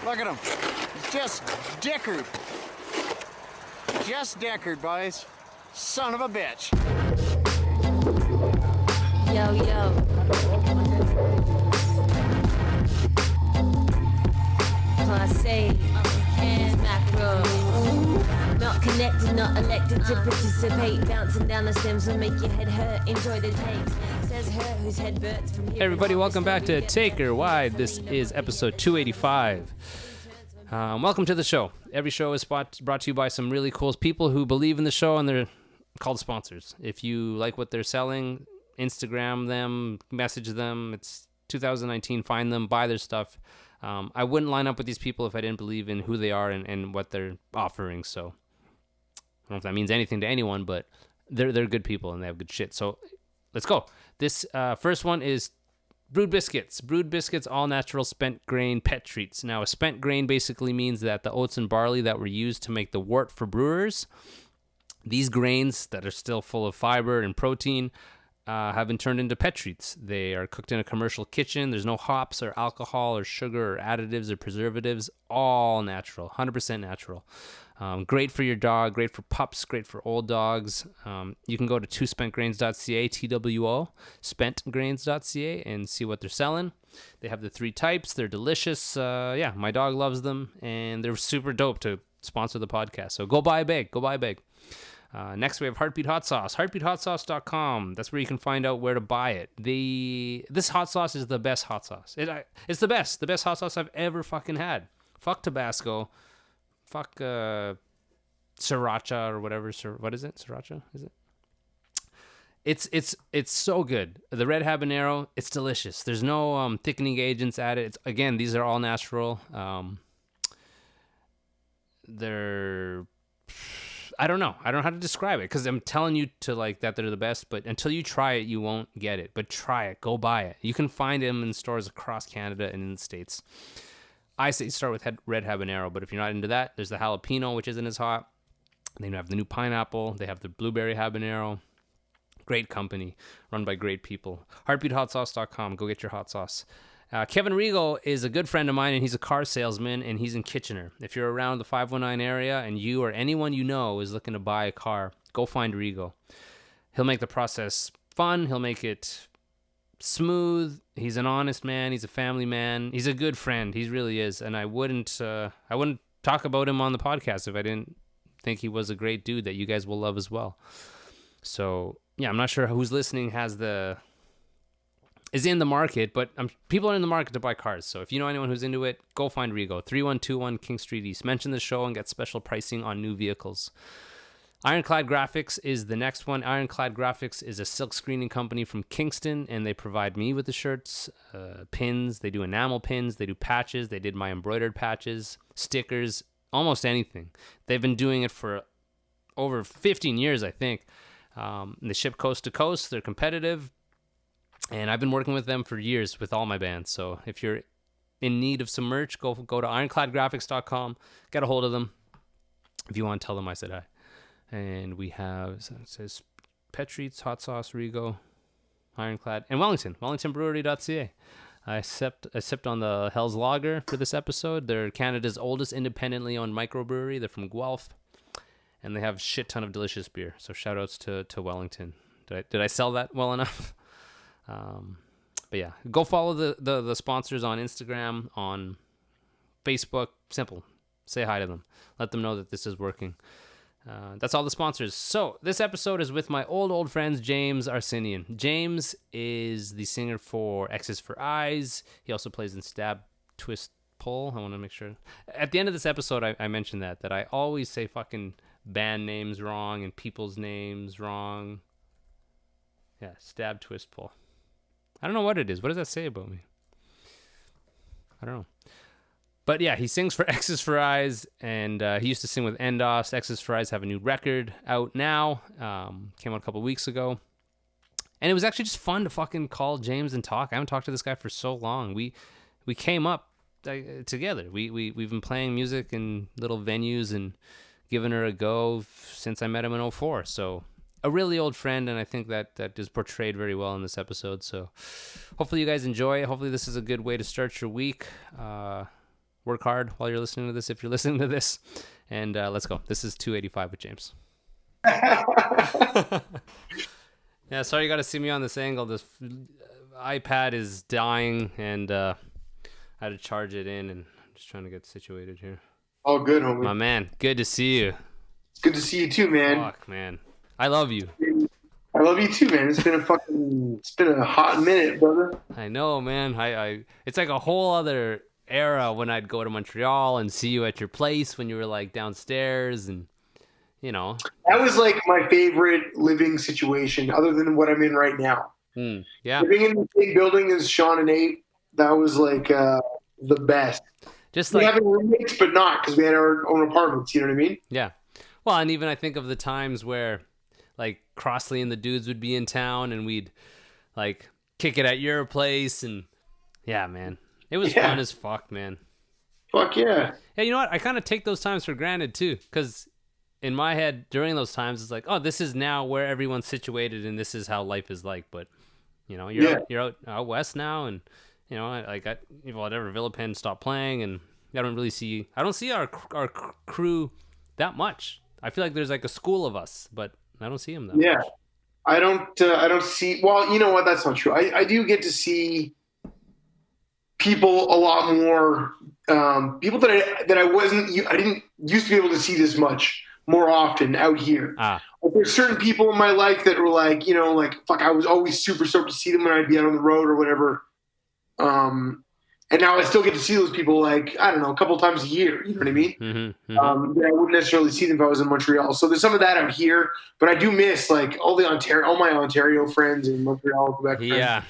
Look at him. He's just dickered. Just dickered, boys. Son of a bitch. Yo, yo. Class A, and macro. Not connected, not elected to participate. Bouncing down the stems will make your head hurt. Enjoy the takes. Says her whose head burns from here. Hey everybody, welcome back to Take Her Wide. This is episode 285. Welcome to the show. Every show is brought to you by some really cool people who believe in the show, and they're called sponsors. If you like what they're selling, Instagram them, message them. It's 2019. Find them, buy their stuff. I wouldn't line up with these people if I didn't believe in who they are and what they're offering. So I don't know if that means anything to anyone, but they're good people and they have good shit. So let's go. This first one is Brewed Biscuits. Brewed Biscuits, all natural spent grain pet treats. Now, a spent grain basically means that the oats and barley that were used to make the wort for brewers, these grains that are still full of fiber and protein, have been turned into pet treats. They are cooked in a commercial kitchen. There's no hops or alcohol or sugar or additives or preservatives. All natural, 100% natural. Great for your dog, great for pups, great for old dogs. You can go to twospentgrains.ca, TWO, spentgrains.ca, and see what they're selling. They have the 3 types. They're delicious. Yeah, my dog loves them, and they're super dope to sponsor the podcast. So go buy a bag. Go buy a bag. Next, we have Heartbeat Hot Sauce. HeartbeatHotSauce.com. That's where you can find out where to buy it. This hot sauce is the best hot sauce. It's the best. The best hot sauce I've ever fucking had. Fuck Tabasco. Fuck Sriracha or whatever. What is it? Sriracha? Is it? It's so good. The red habanero, it's delicious. There's no thickening agents added. Again, these are all natural. I don't know how to describe it because I'm telling you to like that they're the best, but until you try it, you won't get it. But try it. Go buy it. You can find them in stores across Canada and in the States. I say start with red habanero, but if you're not into that, there's the jalapeno, which isn't as hot. Then you have the new pineapple. They have the blueberry habanero. Great company, run by great people. HeartbeatHotSauce.com. Go get your hot sauce. Kevin Rigo is a good friend of mine, and he's a car salesman, and he's in Kitchener. If you're around the 519 area and you or anyone you know is looking to buy a car, go find Rigo. He'll make the process fun. He'll make it smooth. He's an honest man. He's a family man. He's a good friend. He really is. And I wouldn't talk about him on the podcast if I didn't think he was a great dude that you guys will love as well. So yeah, I'm not sure who's listening is in the market, but people are in the market to buy cars. So if you know anyone who's into it, go find Rigo. 3121 King Street East. Mention the show and get special pricing on new vehicles. Ironclad Graphics is the next one. Ironclad Graphics is a silk screening company from Kingston, and they provide me with the shirts, pins. They do enamel pins. They do patches. They did my embroidered patches, stickers, almost anything. They've been doing it for over 15 years, I think. They ship coast to coast. They're competitive. And I've been working with them for years with all my bands. So if you're in need of some merch, go to ironcladgraphics.com. Get a hold of them if you want to tell them I said hi. And we have, it says Pet Treats, Hot Sauce, Rigo, Ironclad, and Wellington, wellingtonbrewery.ca. I sipped on the Hell's Lager for this episode. They're Canada's oldest independently owned microbrewery. They're from Guelph, and they have a shit ton of delicious beer. So shout outs to Wellington. Did I sell that well enough? But yeah, go follow the sponsors on Instagram, on Facebook. Simple. Say hi to them. Let them know that this is working. That's all the sponsors. So this episode is with my old friends, James Arsenian. James is the singer for Exes for Eyes. He also plays in Stab, Twist, Pull. I want to make sure. At the end of this episode, I mentioned that I always say fucking band names wrong and people's names wrong. Yeah, Stab, Twist, Pull. I don't know what it is. What does that say about me? I don't know. But yeah, he sings for Exes for Eyes, and he used to sing with Endast. Exes for Eyes have a new record out now. Came out a couple weeks ago. And it was actually just fun to fucking call James and talk. I haven't talked to this guy for so long. We came up together. We've been playing music in little venues and giving her a go since I met him in 2004. So a really old friend, and I think that is portrayed very well in this episode. So hopefully you guys enjoy it. Hopefully this is a good way to start your week. Work hard while you're listening to this, if you're listening to this. And let's go. This is 285 with James. Yeah, sorry you got to see me on this angle. This iPad is dying, and I had to charge it in, and I'm just trying to get situated here. All good, homie. My man, good to see you. It's good to see you too, man. Fuck, man. I love you. I love you too, man. It's been a hot minute, brother. I know, man. It's like a whole other era when I'd go to Montreal and see you at your place when you were like downstairs, and you know. That was like my favorite living situation, other than what I'm in right now. Yeah. Living in the same building as Sean and Nate, that was like the best. Just we like having roommates, but not because we had our own apartments. You know what I mean? Yeah. Well, and even I think of the times where like Crossley and the dudes would be in town, and we'd like kick it at your place, and yeah, man, it was fun as fuck, man. Fuck yeah. Yeah, you know what? I kind of take those times for granted too, because in my head during those times it's like, oh, this is now where everyone's situated, and this is how life is like. But you know, you're out west now, and you know, whatever, Villa Pen stopped playing, and I don't see our crew that much. I feel like there's like a school of us, but I don't see them that much. I don't see. Well, you know what? That's not true. I do get to see people a lot more. People that I didn't used to be able to see this much more often out here. Like there's certain people in my life that were like, you know, like fuck, I was always super stoked to see them when I'd be out on the road or whatever. And now I still get to see those people, like, I don't know, a couple of times a year. You know what I mean? Mm-hmm, mm-hmm. I wouldn't necessarily see them if I was in Montreal. So there's some of that out here, but I do miss like all my Ontario friends in Montreal, Quebec friends.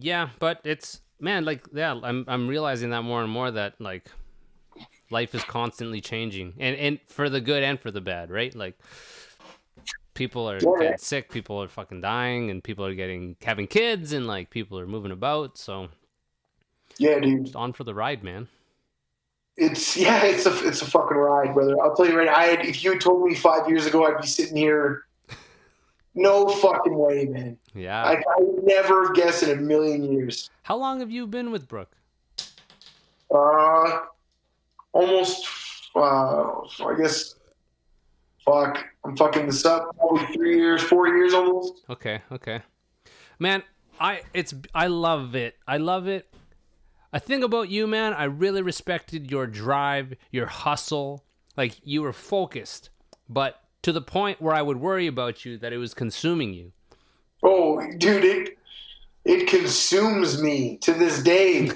Yeah, but it's, man, like, yeah, I'm realizing that more and more, that like life is constantly changing, and for the good and for the bad, right? Like people are getting sick, people are fucking dying, and people are having kids, and like people are moving about. So yeah, dude, just on for the ride, man. It's a fucking ride, brother. I'll tell you right. If you had told me 5 years ago I'd be sitting here, no fucking way, man. Yeah, I would never guess in a million years. How long have you been with Brooke? Almost. I guess. Fuck, I'm fucking this up. Probably 3 years, 4 years almost. Okay. Man, I love it. I think about you, man. I really respected your drive, your hustle. Like, you were focused, but to the point where I would worry about you, that it was consuming you. Oh, dude, it consumes me to this day.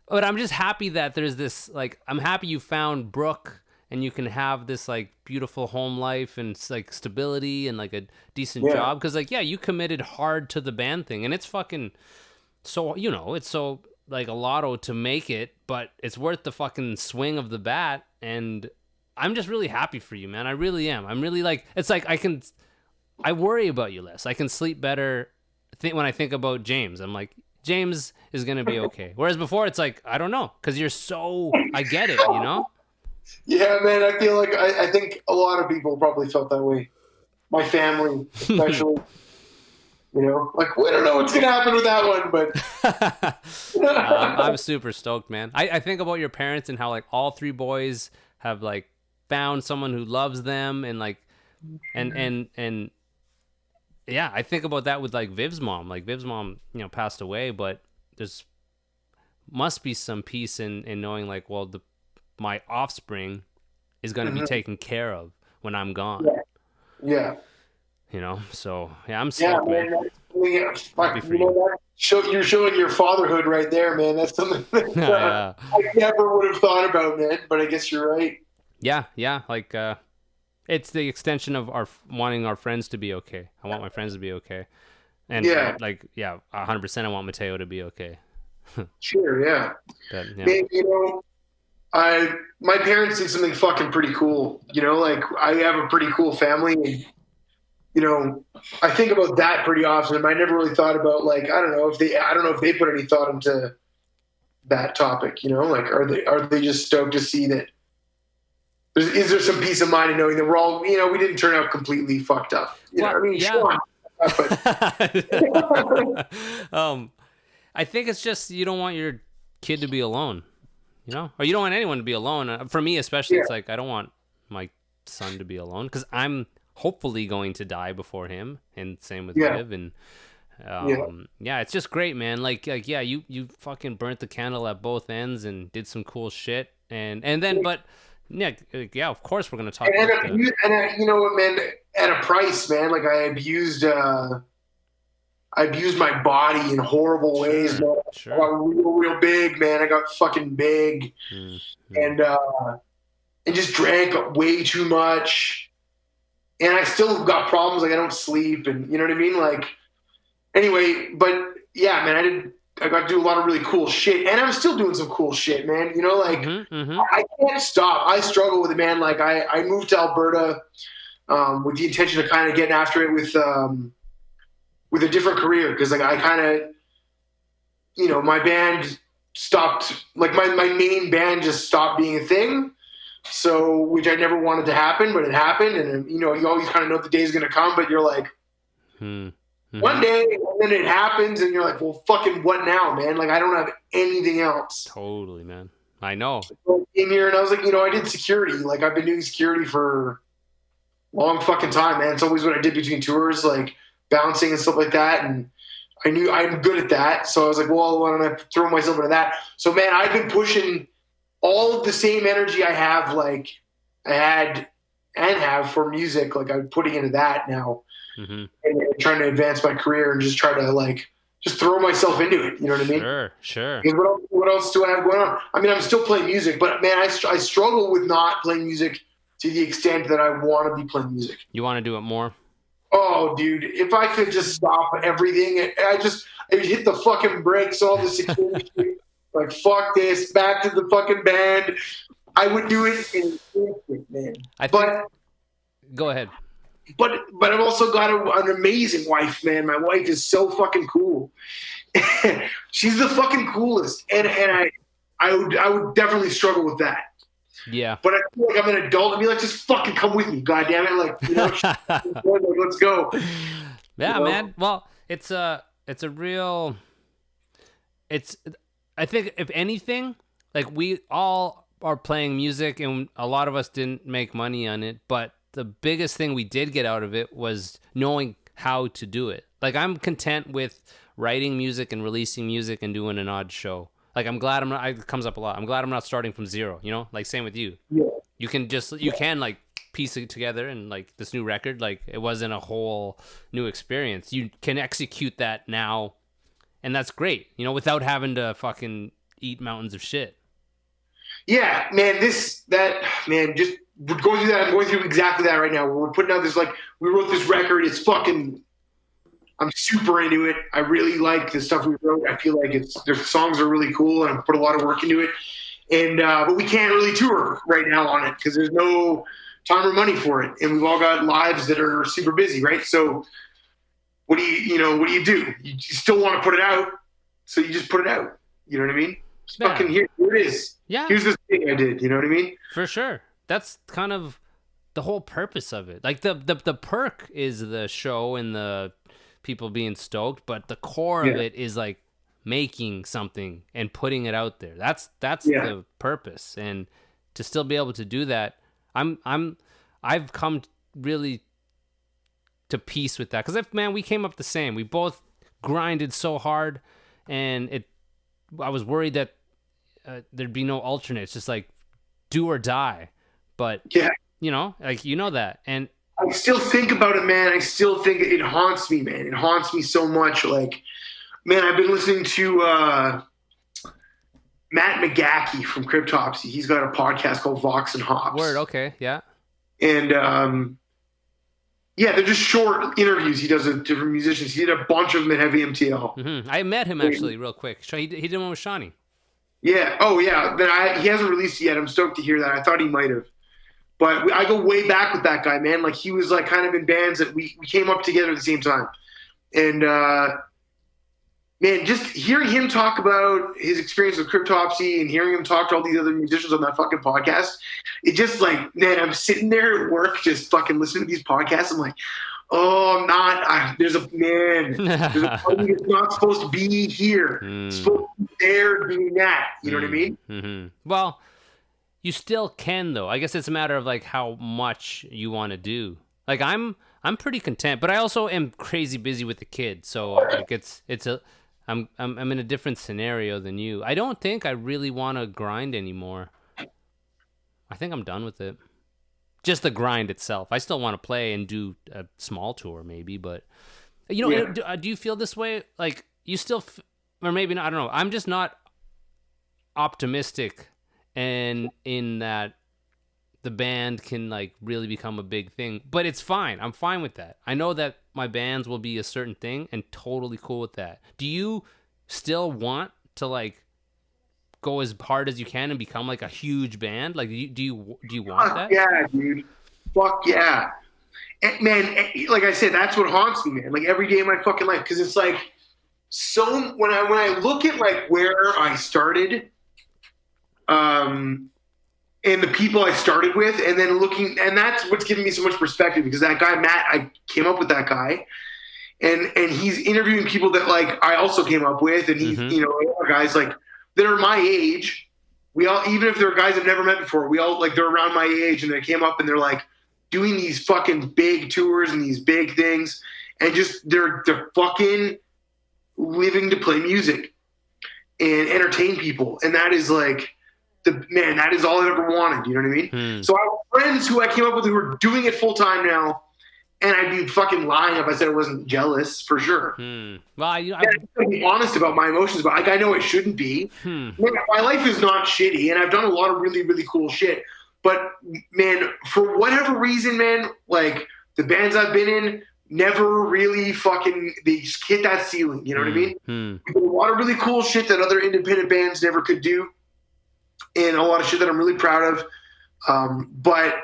But I'm just happy that there's this, like, I'm happy you found Brooke, and you can have this like beautiful home life and like stability and like a decent job. Cause like, yeah, you committed hard to the band thing, and it's fucking, so, you know, it's so like a lotto to make it, but it's worth the fucking swing of the bat. And I'm just really happy for you, man. I really am. I'm really like, it's like I worry about you less. I can sleep better when I think about James. I'm like, James is going to be okay. Whereas before it's like, I don't know. Cause you're so, I get it, you know? Yeah, man, I feel like I think a lot of people probably felt that way. My family, especially. You know, like, we don't know what's going to happen with that one, but... I'm super stoked, man. I think about your parents and how, like, all three boys have, like, found someone who loves them, and, like, and yeah, I think about that with, like, Viv's mom. Like, Viv's mom, you know, passed away, but there's must be some peace in knowing, like, well, my offspring is going to be taken care of when I'm gone. Yeah. You know, so yeah, I'm stoked, man. You're showing your fatherhood right there, man. That's something that I never would have thought about, man. But I guess you're right. Yeah. Like, it's the extension of wanting our friends to be okay. I want my friends to be okay, and 100%. I want Mateo to be okay. Sure, yeah. But, yeah. Man, you know, my parents did something fucking pretty cool. You know, like, I have a pretty cool family, and you know, I think about that pretty often. I never really thought about, like, I don't know if they put any thought into that topic. You know, like, are they just stoked to see that? Is there some peace of mind in knowing that we're all, you know, we didn't turn out completely fucked up. You know, I mean, Sean. I think it's just you don't want your kid to be alone. you know, or you don't want anyone to be alone. For me, especially, it's like I don't want my son to be alone because I'm hopefully going to die before him, and same with Liv. And it's just great, man. Like yeah, you fucking burnt the candle at both ends and did some cool shit, and then but. Yeah, of course we're gonna talk. And you know what, man? At a price, man. Like I abused my body in horrible ways. Man. Sure. I got real big, man. I got fucking big, and just drank way too much. And I still got problems. Like I don't sleep, and you know what I mean. Like anyway, but yeah, man. I got to do a lot of really cool shit, and I'm still doing some cool shit, man. You know, like I can't stop. I struggle with it, man. Like I moved to Alberta with the intention of kind of getting after it with a different career because like I kind of, you know, my band stopped. Like my main band just stopped being a thing. So which I never wanted to happen, but it happened, and you know, you always kind of know the day is going to come, but you're like. One day, and then it happens, and you're like, well, fucking what now, man? Like, I don't have anything else. Totally, man. I know. So I came here, and I was like, you know, I did security. Like, I've been doing security for a long fucking time, man. It's always what I did between tours, like, bouncing and stuff like that, and I knew I'm good at that. So I was like, well, why don't I throw myself into that? So, man, I've been pushing all of the same energy I have, like, I had and have for music. Like, I'm putting into that now. And trying to advance my career and just try to like just throw myself into it. You know what I mean? Sure. What else do I have going on? I mean, I'm still playing music, but man, I struggle with not playing music to the extent that I want to be playing music. You want to do it more? Oh, dude, if I could just stop everything, I would hit the fucking brakes, all the security shit, like fuck this, back to the fucking band. I would do it in an instant, man. Go ahead. But I've also got an amazing wife, man. My wife is so fucking cool. She's the fucking coolest, and I would definitely struggle with that. Yeah. But I feel like I'm an adult. I'd be like, just fucking come with me, goddamn it! Like, you know, like, let's go. Yeah, you know? man. Well, it's a real. I think if anything, like we all are playing music, and a lot of us didn't make money on it, but the biggest thing we did get out of it was knowing how to do it. Like I'm content with writing music and releasing music and doing an odd show. Like I'm glad it comes up a lot. I'm glad I'm not starting from zero, you know? Like same with you. Yeah. You can like piece it together and like this new record, like it wasn't a whole new experience. You can execute that now and that's great, you know, without having to fucking eat mountains of shit. Yeah, man, just we're going through that. I'm going through exactly that right now. We're putting out this, like, we wrote this record. It's fucking, I'm super into it. I really like the stuff we wrote. I feel like their songs are really cool, and I put a lot of work into it. And but we can't really tour right now on it because there's no time or money for it, and we've all got lives that are super busy, right? So what do you do? You still want to put it out, so you just put it out. You know what I mean? Fucking here it is. Yeah. Here's this thing I did. You know what I mean? For sure. That's kind of the whole purpose of it. Like the perk is the show and the people being stoked, but the core of it is like making something and putting it out there. That's the purpose. And to still be able to do that, I've come really to peace with that. Because we came up the same. We both grinded so hard, and I was worried that there'd be no alternate. It's just like do or die. But you know, like you know that, and I still think about it, man. I still think it haunts me, man. It haunts me so much. Like, man, I've been listening to Matt McGachy from Cryptopsy. He's got a podcast called Vox and Hops. Word, okay, yeah. And they're just short interviews he does with different musicians. He did a bunch of them at Heavy MTL. Mm-hmm. I met him actually, real quick. He did one with Shawnee. Yeah. Oh, yeah. He hasn't released it yet. I'm stoked to hear that. I thought he might have. But I go way back with that guy, man. Like, he was, like, kind of in bands that we came up together at the same time. And, man, just hearing him talk about his experience with Cryptopsy and hearing him talk to all these other musicians on that fucking podcast, it just, like, man, I'm sitting there at work just fucking listening to these podcasts. I'm like, oh, I'm not. There's a party that's not supposed to be here. It's supposed to be there doing that. You know what I mean? Mm-hmm. Well, you still can though. I guess it's a matter of like how much you want to do. Like I'm pretty content, but I also am crazy busy with the kid. So like I'm in a different scenario than you. I don't think I really want to grind anymore. I think I'm done with it. Just the grind itself. I still want to play and do a small tour maybe, but you know, do you feel this way? Like you still, or maybe not, I don't know. I'm just not optimistic and in that the band can like really become a big thing, but it's fine. I'm fine with that. I know that my bands will be a certain thing and totally cool with that. Do you still want to like go as hard as you can and become like a huge band? Like, do you want that? Yeah, dude. Fuck yeah. And, man, like I said, that's what haunts me, man. Like every day of my fucking life, because it's like so. When I look at like where I started, and the people I started with, and then and that's what's giving me so much perspective, because that guy Matt, I came up with that guy, and he's interviewing people that like I also came up with, and he's you know, guys like that are my age. We all, even if they're guys I've never met before, we all like they're around my age, and they came up and they're like doing these fucking big tours and these big things, and just they're fucking living to play music and entertain people, and that is like that is all I ever wanted. You know what I mean? So I have friends who I came up with who are doing it full time now, and I'd be fucking lying if I said I wasn't jealous, for sure. Well, I'm going to be honest about my emotions, but like I know it shouldn't be. Man, my life is not shitty, and I've done a lot of really, really cool shit. But man, for whatever reason, man, like the bands I've been in never really they just hit that ceiling. You know what I mean? We did a lot of really cool shit that other independent bands never could do, and a lot of shit that I'm really proud of. But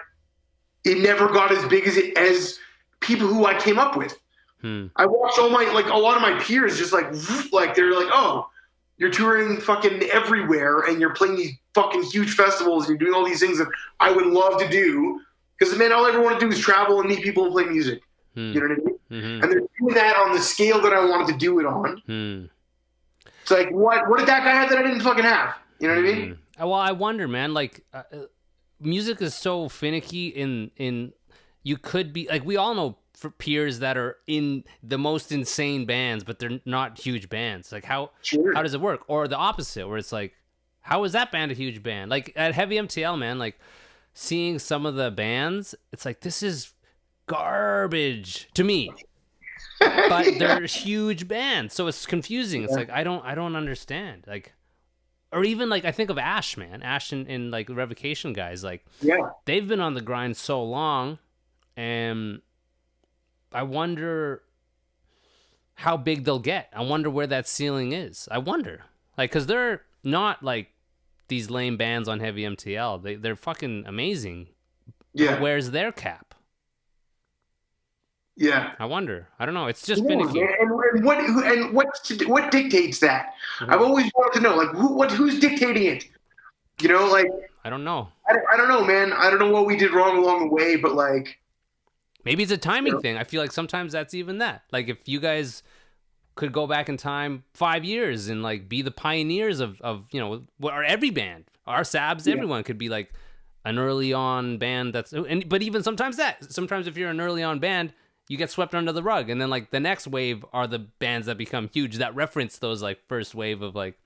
it never got as big as people who I came up with. I watched a lot of my peers just like they're like, oh, you're touring fucking everywhere and you're playing these fucking huge festivals and you're doing all these things that I would love to do, because man, all I ever want to do is travel and meet people and play music. You know what I mean? And they're doing that on the scale that I wanted to do it on. It's like, what did that guy have that I didn't fucking have? You know what I mean? Well, I wonder, man, like music is so finicky in you could be like, we all know for peers that are in the most insane bands, but they're not huge bands. Like how does it work? Or the opposite, where it's like, how is that band a huge band? Like at Heavy MTL, man, like seeing some of the bands, it's like, this is garbage to me. But they're huge bands, so it's confusing. It's like I don't understand. Like, or even like I think of Ash, man. Ash and like Revocation guys, like they've been on the grind so long, and I wonder how big they'll get. I wonder where that ceiling is. I wonder, like, because they're not like these lame bands on Heavy MTL. They're fucking amazing. Yeah. But where's their cap? Yeah. I wonder. I don't know. It's just finicky. And what dictates that? I've always wanted to know, like, who's dictating it? You know, like, I don't know. I don't know, man. I don't know what we did wrong along the way, but like, maybe it's a timing thing. I feel like sometimes that's even that. Like if you guys could go back in time 5 years and like be the pioneers of you know, or every band, our Sabs, everyone could be like an early on band but even sometimes if you're an early on band, you get swept under the rug, and then like the next wave are the bands that become huge that reference those like first wave of like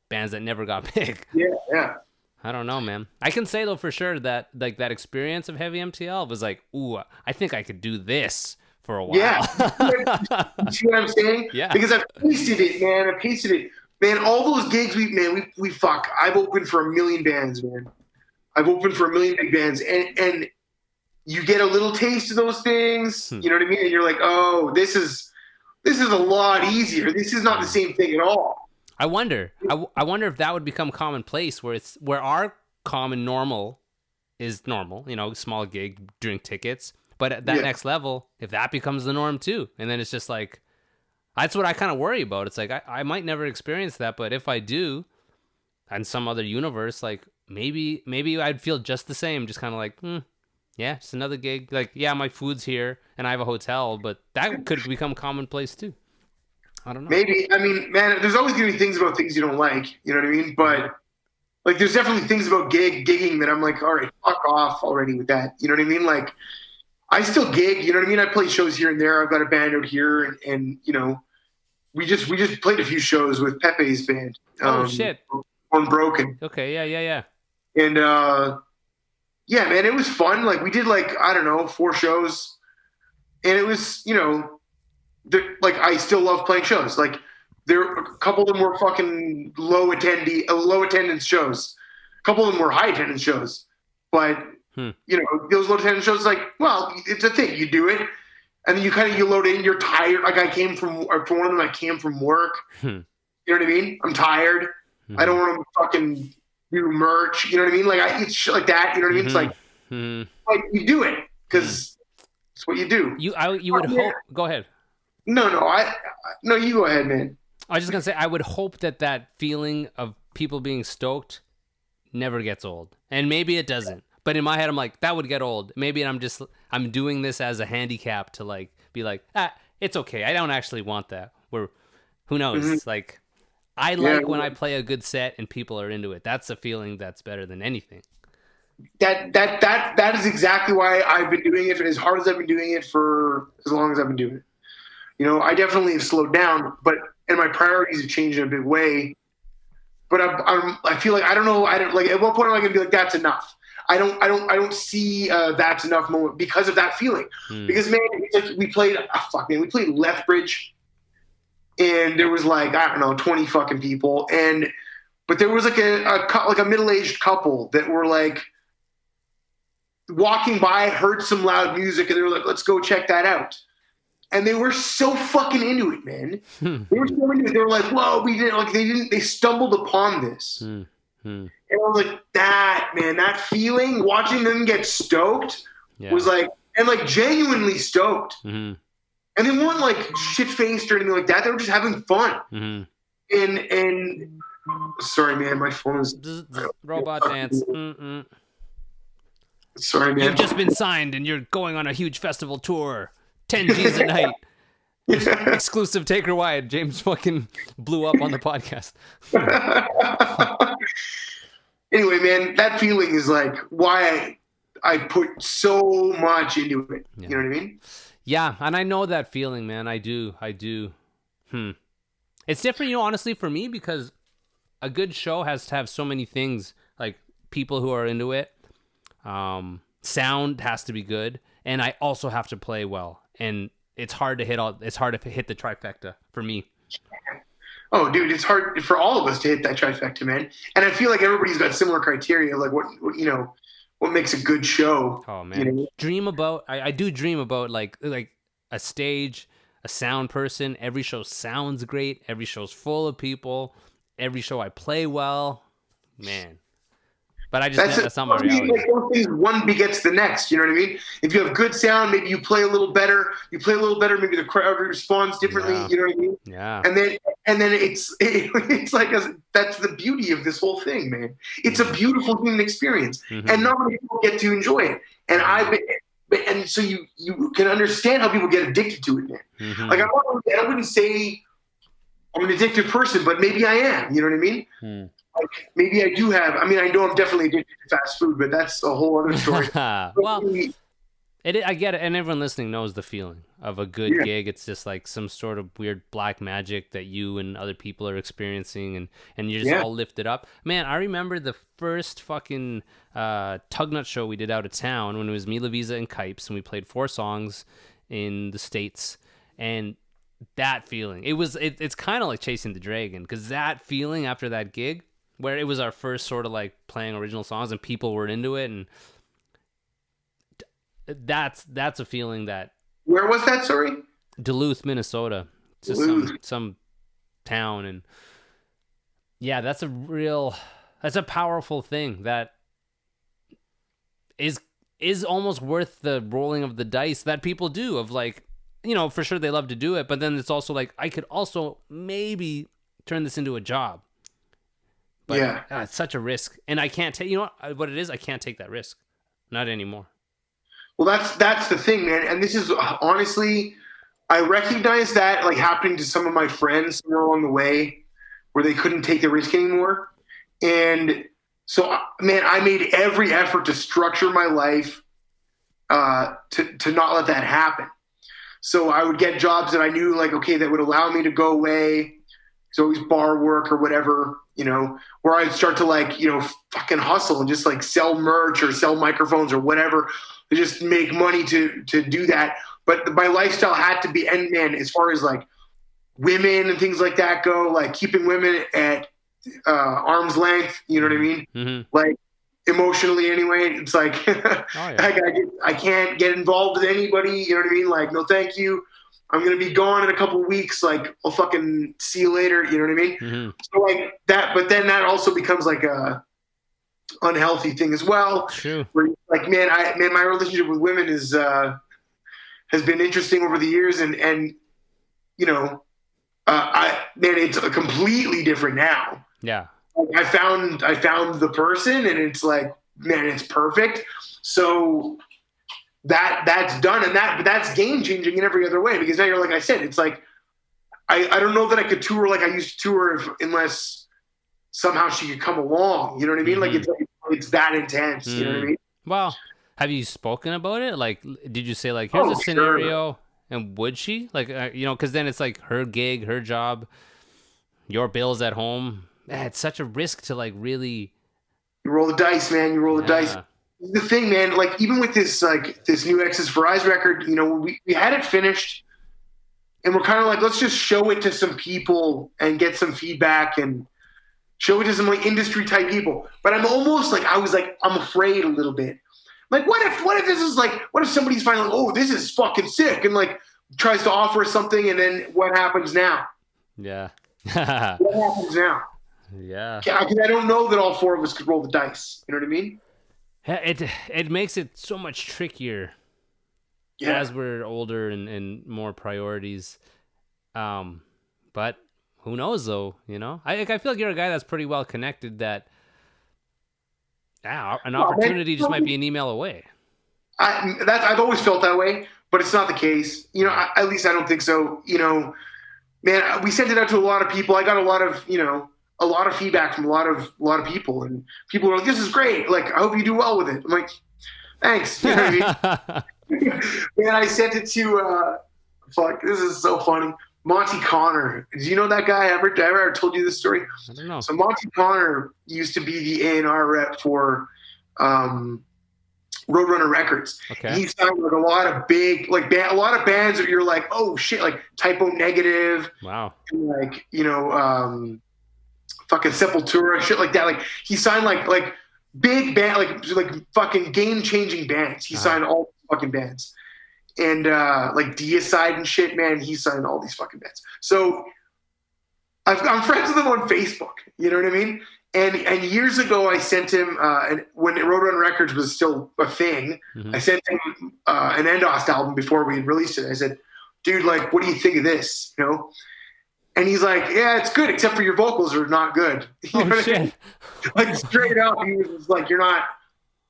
bands that never got big. Yeah. I don't know, man. I can say though for sure that like that experience of Heavy MTL was like, ooh, I think I could do this for a while. Yeah. You see what I'm saying? Yeah. Because I've tasted it, man. Man, all those gigs we fuck. I've opened for 1 million bands, man. I've opened for 1 million big bands, and you get a little taste of those things. You know what I mean? And you're like, oh, this is a lot easier. This is not the same thing at all. I wonder if that would become commonplace, where our common normal is normal, you know, small gig, drink tickets. But at that next level, if that becomes the norm too, and then it's just like, that's what I kind of worry about. It's like, I might never experience that, but if I do, in some other universe, like maybe I'd feel just the same, just kind of like, Yeah, just another gig. Like, yeah, my food's here and I have a hotel, but that could become commonplace too. I don't know. Maybe. I mean, man, there's always gonna be things about things you don't like. You know what I mean? But like, there's definitely things about gigging that I'm like, all right, fuck off already with that. You know what I mean? Like, I still gig. You know what I mean? I play shows here and there. I've got a band out here, and you know, we just played a few shows with Pepe's band. Oh shit! Unbroken. Okay, yeah. And yeah, man, it was fun. Like, we did like, I don't know, 4 shows, and it was, you know, like, I still love playing shows. Like, a couple of them were fucking low attendance shows. A couple of them were high attendance shows. But you know, those low attendance shows, like, well, it's a thing. You do it, and then you load in. You're tired. Like, I came from work. You know what I mean? I'm tired. I don't want to fucking do merch. You know what I mean? Like, it's shit like that. You know what I mean? It's like, like, you do it because it's what you do. You would hope. Go ahead. No, you go ahead, man. I was just gonna say, I would hope that feeling of people being stoked never gets old, and maybe it doesn't. But in my head, I'm like, that would get old. Maybe I'm doing this as a handicap to like be like, it's okay. I don't actually want that. Who knows? Like, I like when I play a good set and people are into it. That's a feeling that's better than anything. That is exactly why I've been doing it as hard as I've been doing it for as long as I've been doing it. You know, I definitely have slowed down, and my priorities have changed in a big way. But I feel like I don't know. Like, at what point am I going to be like, that's enough? I don't see that's enough moment because of that feeling. Because, man, we played Lethbridge, and there was like, I don't know, 20 fucking people, but there was like a middle-aged couple that were like walking by, heard some loud music, and they were like, let's go check that out. And they were so fucking into it, man. They were so into it. They were like, whoa, they stumbled upon this. And I was like, that feeling, watching them get stoked was like, and like genuinely stoked. And they weren't like shit-faced or anything like that. They were just having fun. And sorry, man, my phone is... Robot dance. Sorry, man. You've just been signed and you're going on a huge festival tour. 10 G's a night. Exclusive Take Her Wide. James fucking blew up on the podcast. Anyway, man, that feeling is like why I put so much into it. You know what I mean? Yeah, and I know that feeling, man. I do. It's different, you know, honestly, for me, because a good show has to have so many things, like people who are into it. Sound has to be good, and I also have to play well. And it's hard to hit the trifecta for me. Oh, dude, it's hard for all of us to hit that trifecta, man. And I feel like everybody's got similar criteria, like what you know, what makes a good show. Oh man, you know? I do dream about like a stage, a sound person. Every show sounds great. Every show's full of people. Every show I play well, man. But that's not my reality. Like, those things, one begets the next. You know what I mean? If you have good sound, maybe you play a little better. Maybe the crowd responds differently. Yeah. You know what I mean? Yeah. And then it's like that's the beauty of this whole thing, man. It's a beautiful human experience, and not many people get to enjoy it. And so you can understand how people get addicted to it, man. Like, I wouldn't say I'm an addicted person, but maybe I am. You know what I mean? Like, maybe I do have. I mean, I know I'm definitely addicted to fast food, but that's a whole other story. Well, I get it, and everyone listening knows the feeling of a good gig. It's just like some sort of weird black magic that you and other people are experiencing, and you're just all lifted up. Man, I remember the first fucking Tugnut show we did out of town when it was Mila Visa and Kipes, and we played 4 songs in the States, and that feeling, it's kind of like chasing the dragon, because that feeling after that gig, where it was our first sort of like playing original songs and people were into it, and that's a feeling that... Where was that, sorry? Duluth, Minnesota. Just some town, and yeah, that's a powerful thing that is almost worth the rolling of the dice that people do, of like, you know, for sure they love to do it, but then it's also like, I could also maybe turn this into a job. But it's such a risk, and I can't take. You know what it is? I can't take that risk, not anymore. Well, that's the thing, man. And this is honestly, I recognize that like happening to some of my friends somewhere along the way where they couldn't take the risk anymore. And so, man, I made every effort to structure my life to not let that happen. So I would get jobs that I knew like, okay, that would allow me to go away. It's always bar work or whatever, you know, where I'd start to like, you know, fucking hustle and just like sell merch or sell microphones or whatever to just make money to do that. But my lifestyle had to be, and man, as far as like women and things like that go, like keeping women at arm's length, you know what I mean? Mm-hmm. Like emotionally anyway, it's like, I can't get involved with anybody, you know what I mean? Like, no, thank you. I'm going to be gone in a couple of weeks. Like, I'll fucking see you later. You know what I mean? Mm-hmm. So like that, but then that also becomes like a unhealthy thing as well. True. Where like, man, my relationship with women is, has been interesting over the years. And, you know, it's completely different now. Yeah. I found the person and it's like, man, it's perfect. So that's done. And that's game changing in every other way, because now you're, like I said, it's like, I don't know that I could tour like I used to tour unless somehow she could come along. You know what I mean? Mm-hmm. Like it's that intense. You know what I mean? Well, have you spoken about it? Like, did you say like, here's a scenario, and would she like, you know, because then it's like her gig, her job, your bills at home. It's such a risk to like really. You roll the dice, man. You roll the dice. The thing, man, like even with this new Exes for Eyes record, you know, we had it finished, and we're kind of like, let's just show it to some people and get some feedback and show it to some like industry type people. But I'm almost like, I'm afraid a little bit. Like, what if this is like, what if somebody's finally like, oh, this is fucking sick, and like tries to offer us something, and then what happens now? Yeah. What happens now? Yeah. Because I don't know that all four of us could roll the dice. You know what I mean? It makes it so much trickier as we're older and more priorities. But who knows though, you know? I feel like you're a guy that's pretty well connected, that an opportunity just might be an email away. I've always felt that way, but it's not the case. You know, at least I don't think so. You know, man, we sent it out to a lot of people. I got a lot of feedback from a lot of people, and people were like, "This is great. Like, I hope you do well with it." I'm like, "Thanks." You know what I mean? And I sent it to this is so funny. Monty Connor. Do you know that guy? Have I ever told you this story? I don't know. So Monty Connor used to be the A&R rep for Roadrunner Records. Okay. He signed like a lot of big, like a lot of bands that you're like, oh shit, like Typo Negative. Wow. And like, you know, fucking Sepultura, shit like that. Like he signed like big band, like fucking game changing bands. He signed all fucking bands. And like Deicide and shit, man, he signed all these fucking bands. So I'm friends with him on Facebook. You know what I mean? And years ago, I sent him, and when Roadrunner Records was still a thing, I sent him an Endast album before we had released it. I said, dude, like, what do you think of this? You know? And he's like, yeah, it's good, except for your vocals are not good. You know shit. I mean? Like, straight up, he was like, you're not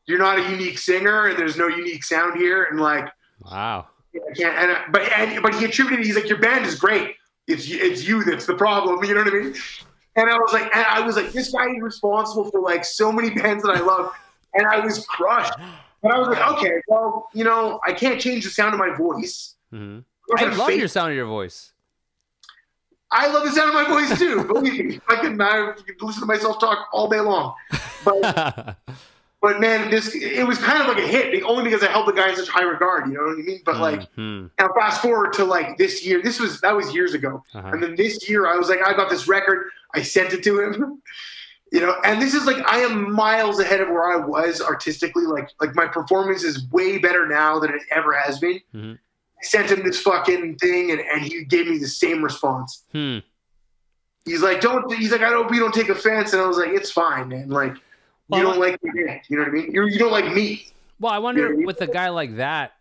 a unique singer, and there's no unique sound here. And like, wow. I can't, but he attributed, he's like, your band is great. It's you that's the problem. You know what I mean? And I was like, this guy is responsible for like so many bands that I love. And I was crushed. But I was like, okay, well, you know, I can't change the sound of my voice. Mm-hmm. I love your sound of your voice. I love the sound of my voice too. Believe me, I could listen to myself talk all day long. But man, it was kind of like a hit, only because I held the guy in such high regard. You know what I mean? But like, now fast forward to like this year. That was years ago. And then this year, I was like, I got this record. I sent it to him. You know, and this is like, I am miles ahead of where I was artistically. Like my performance is way better now than it ever has been. Mm-hmm. I sent him this fucking thing, and he gave me the same response. He's like, I hope you don't take offense. And I was like, it's fine, man. Like, you don't like me, you know what I mean? You don't like me. Well, I wonder with a guy like that,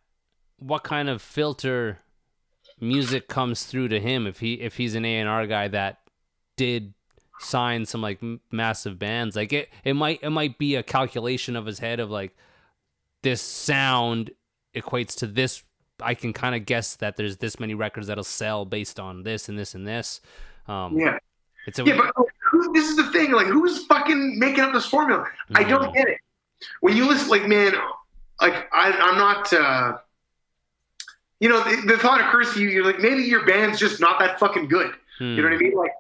what kind of filter music comes through to him if he's an A&R guy that did sign some like massive bands. Like it might be a calculation of his head of like, this sound equates to this. I can kind of guess that there's this many records that'll sell based on this and this and this. Yeah. It's a, Yeah, but this is the thing. Like, who's fucking making up this formula? I don't get it. When you listen, like, man, like, I'm not, you know, the thought occurs to you, you're like, maybe your band's just not that fucking good. You know what I mean? Like,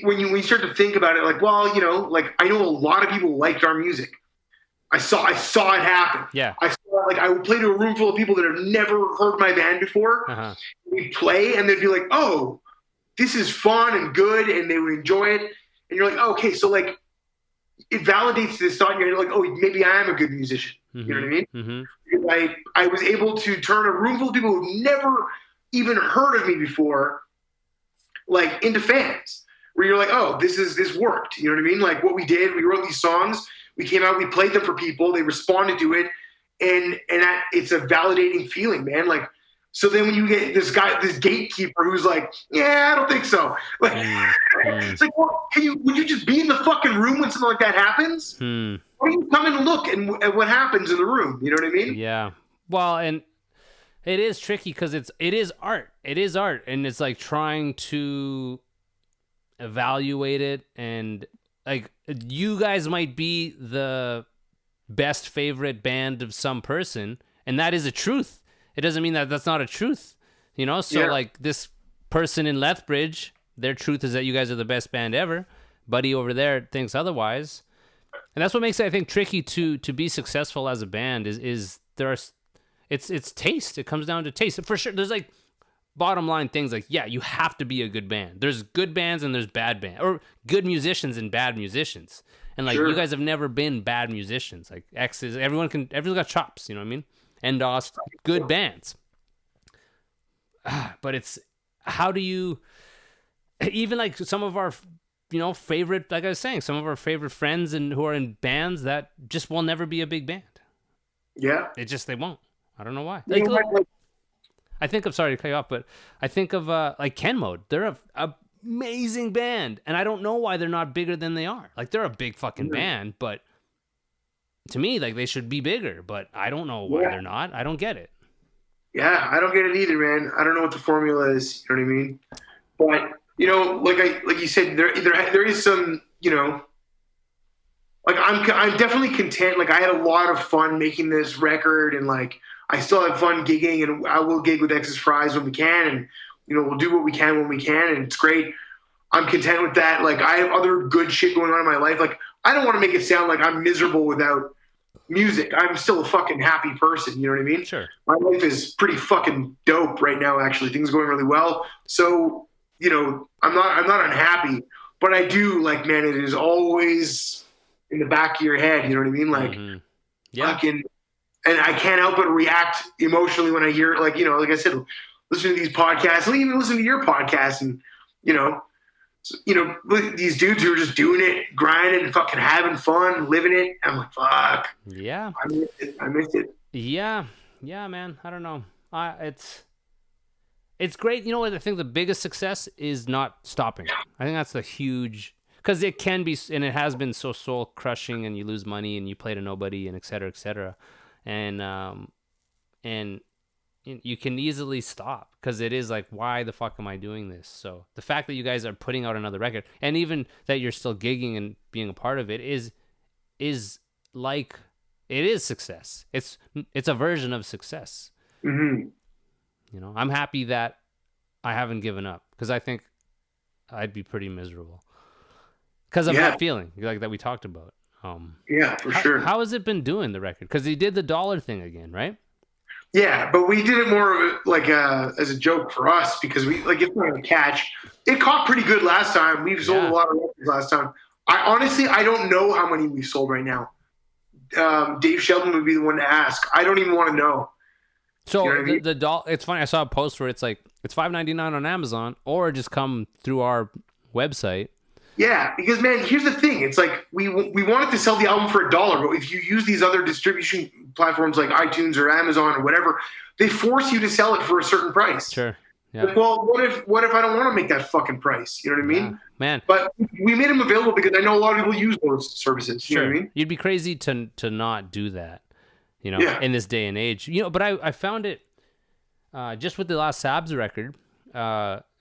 when you start to think about it, like, well, you know, like, I know a lot of people liked our music. I saw it happen. Yeah. I would play to a room full of people that have never heard my band before. We'd play, and they'd be like, oh, this is fun and good, and they would enjoy it. And you're like, oh, okay, so, like, it validates this thought, and you're like, oh, maybe I am a good musician. You know what I mean? I was able to turn a room full of people who've never even heard of me before, like, into fans. Where you're like, oh, this worked. You know what I mean? Like, what we did, we wrote these songs, we came out, we played them for people, they responded to it, and it's a validating feeling, man. Like, so then when you get this gatekeeper who's like, yeah, I don't think so. Like, it's like, well, would you just be in the fucking room when something like that happens? Or you come and look at what happens in the room? You know what I mean? Yeah. Well, and it is tricky because it is art. It is art, and it's like trying to evaluate it, and like you guys might be the best favorite band of some person, and that is a truth. It doesn't mean that that's not a truth, you know? So like this person in Lethbridge, their truth is that you guys are the best band ever. Buddy over there thinks otherwise. And that's what makes it, I think, tricky to be successful as a band is it's taste. It comes down to taste. For sure, there's like bottom line things like, yeah, you have to be a good band. There's good bands and there's bad bands, or good musicians and bad musicians. And like you guys have never been bad musicians. Like Exes, everyone's got chops, you know what I mean? Endast, good bands. But it's, how do you, even like some of our, you know, favorite, like I was saying, some of our favorite friends and who are in bands that just will never be a big band. Yeah. They won't. I don't know why. Like, I think, I'm sorry to cut you off, but I think of like Ken Mode. They're a amazing band, and I don't know why they're not bigger than they are. Like, they're a big fucking band, but to me, like, they should be bigger, but I don't know why they're not. I don't get it. Yeah, I don't get it either, man. I don't know what the formula is. You know what I mean? But, you know, like you said, there is some, you know, like I'm definitely content. Like, I had a lot of fun making this record, and like I still have fun gigging, and I will gig with Exes Fries when we can, and you know, we'll do what we can when we can, and it's great. I'm content with that. Like, I have other good shit going on in my life. Like, I don't want to make it sound like I'm miserable without music. I'm still a fucking happy person. You know what I mean? Sure. My life is pretty fucking dope right now. Actually, things are going really well. So, you know, I'm not unhappy, but I do, like, man, it is always in the back of your head. You know what I mean? Like, fucking, and I can't help but react emotionally when I hear, like, you know, like I said, listen to these podcasts, and even listen to your podcast, and you know, these dudes who are just doing it, grinding, and fucking having fun, living it. I'm like, fuck. Yeah. I miss it. Yeah, man. I don't know. It's great. You know what? I think the biggest success is not stopping. I think that's a huge, because it can be, and it has been so soul crushing, and you lose money, and you play to nobody, and et cetera, et cetera. And you can easily stop, because it is like, why the fuck am I doing this? So the fact that you guys are putting out another record, and even that you're still gigging and being a part of it, is like, it is success. It's a version of success. Mm-hmm. You know, I'm happy that I haven't given up, because I think I'd be pretty miserable because of that feeling like that we talked about. Yeah, for sure. How has it been doing, the record? Because he did the dollar thing again, right? Yeah, but we did it more like as a joke for us, because we, like, it's not a catch. It caught pretty good last time. We've sold a lot of records last time. I don't know how many we've sold right now. Dave Sheldon would be the one to ask. I don't even want to know. So you know what I mean? the doll. It's funny. I saw a post where it's like it's $5.99 on Amazon, or just come through our website. Yeah, because, man, here's the thing. It's like we wanted to sell the album for $1, but if you use these other distribution platforms like iTunes or Amazon or whatever, they force you to sell it for a certain price. Sure. Yeah. Like, well, what if I don't want to make that fucking price? You know what I mean? Yeah, man. But we made them available because I know a lot of people use those services. You know what I mean? You'd be crazy to not do that. you know, in this day and age. You know, but I found it just with the last Sabs record,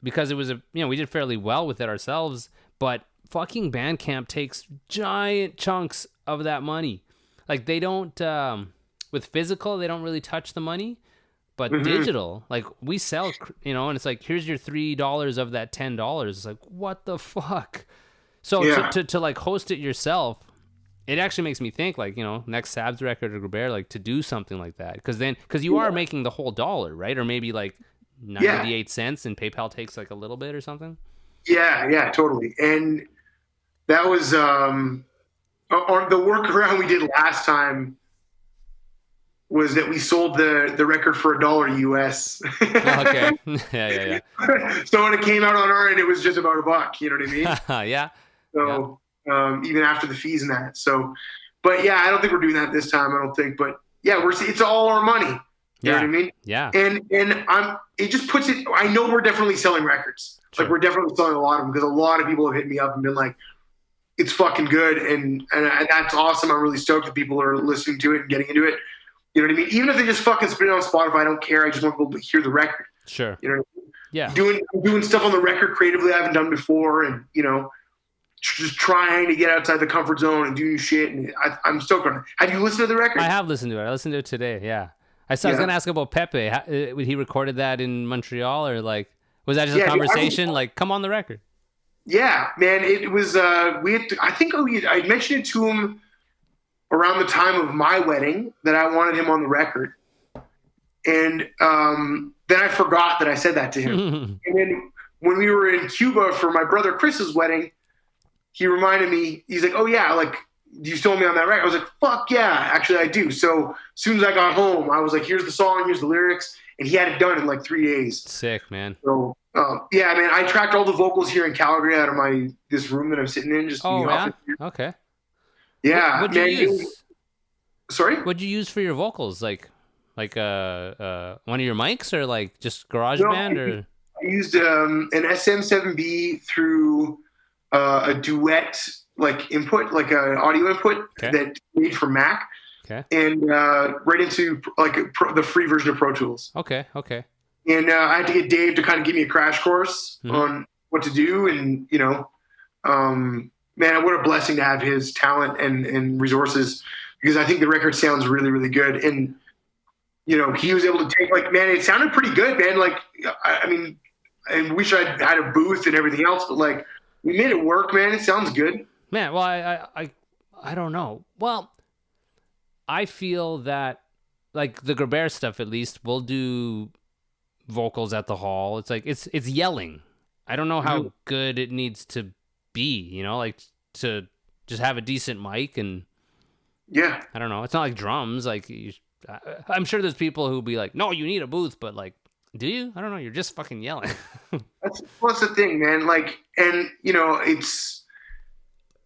because it was we did fairly well with it ourselves, but fucking Bandcamp takes giant chunks of that money. Like they don't with physical, they don't really touch the money, but digital, like we sell, you know, and it's like, here's your $3 of that $10. It's like, what the fuck? So to like host it yourself, it actually makes me think, like, you know, next Sabs record or Grubert, like to do something like that, because you are making the whole dollar, right? Or maybe like 98 cents, and PayPal takes like a little bit or something. Yeah, totally. And that was or the workaround we did last time was that we sold the record for $1 US. Okay. Yeah. So when it came out on our end, it was just about $1. You know what I mean? Yeah. So even after the fees and that. So, but yeah, I don't think we're doing that this time. I don't think. But yeah, it's all our money. You know what I mean? Yeah. And it just puts it. I know we're definitely selling records. Sure. Like we're definitely selling a lot of them, because a lot of people have hit me up and been like, "It's fucking good," and that's awesome. I'm really stoked that people are listening to it and getting into it. You know what I mean? Even if they just fucking spin it on Spotify, I don't care. I just want people to hear the record. Sure. You know what I mean? Yeah. Doing stuff on the record creatively I haven't done before, and you know, just trying to get outside the comfort zone and do new shit. And I'm stoked on it. Have you listened to the record? I have listened to it. I listened to it today. Yeah. I was going to ask about Pepe. He recorded that in Montreal, or like, was that just a conversation? Like, come on the record. Yeah, man. It was, I mentioned it to him around the time of my wedding that I wanted him on the record. And then I forgot that I said that to him. And then when we were in Cuba for my brother Chris's wedding, he reminded me, he's like, "Oh yeah, like, do you still want me on that record?" I was like, "Fuck yeah, actually I do." So as soon as I got home, I was like, "Here's the song, here's the lyrics," and he had it done in like 3 days. Sick, man. So yeah, man, I tracked all the vocals here in Calgary out of this room that I'm sitting in. Just okay. Yeah, What'd you use? Sorry? What'd you use for your vocals? Like one of your mics, or like just GarageBand? Or I used an SM7B through a duet like input, like an audio input that made for Mac. Okay. And right into like the free version of Pro Tools. Okay. And I had to get Dave to kind of give me a crash course on what to do, and you know, man, what a blessing to have his talent and resources, because I think the record sounds really, really good. And you know, he was able to take, like, man, it sounded pretty good, man. Like, I mean, I wish I'd had a booth and everything else, but like, we made it work, man. It sounds good. Man, well, I don't know. Well, I feel that, like, the Grubert stuff, at least, we'll do vocals at the hall. It's like, it's yelling. I don't know how good it needs to be, you know, like, to just have a decent mic, and I don't know. It's not like drums. Like, I'm sure there's people who'll be like, "No, you need a booth," but like, do you? I don't know. You're just fucking yelling. That's the thing, man. Like, and you know, it's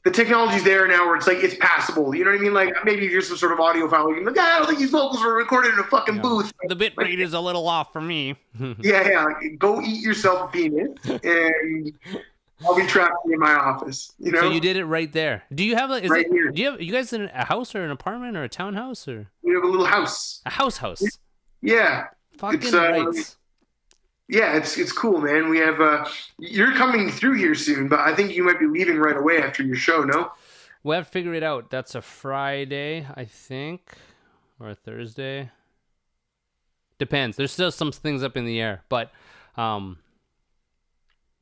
the technology's there now where it's like, it's passable. You know what I mean? Like, maybe if you're some sort of audio file, you can like, I don't think these vocals were recorded in a fucking booth. The bit rate is a little off for me. yeah. Like, go eat yourself a penis, and I'll be trapped in my office. You know. So you did it right there. Do you have like? Here. Do you guys in a house or an apartment or a townhouse, or? We have a little house. A house. Yeah. Fucking right. Yeah, it's cool, man. We have you're coming through here soon, but I think you might be leaving right away after your show, no? We'll have to figure it out. That's a Friday, I think, or a Thursday. Depends. There's still some things up in the air, but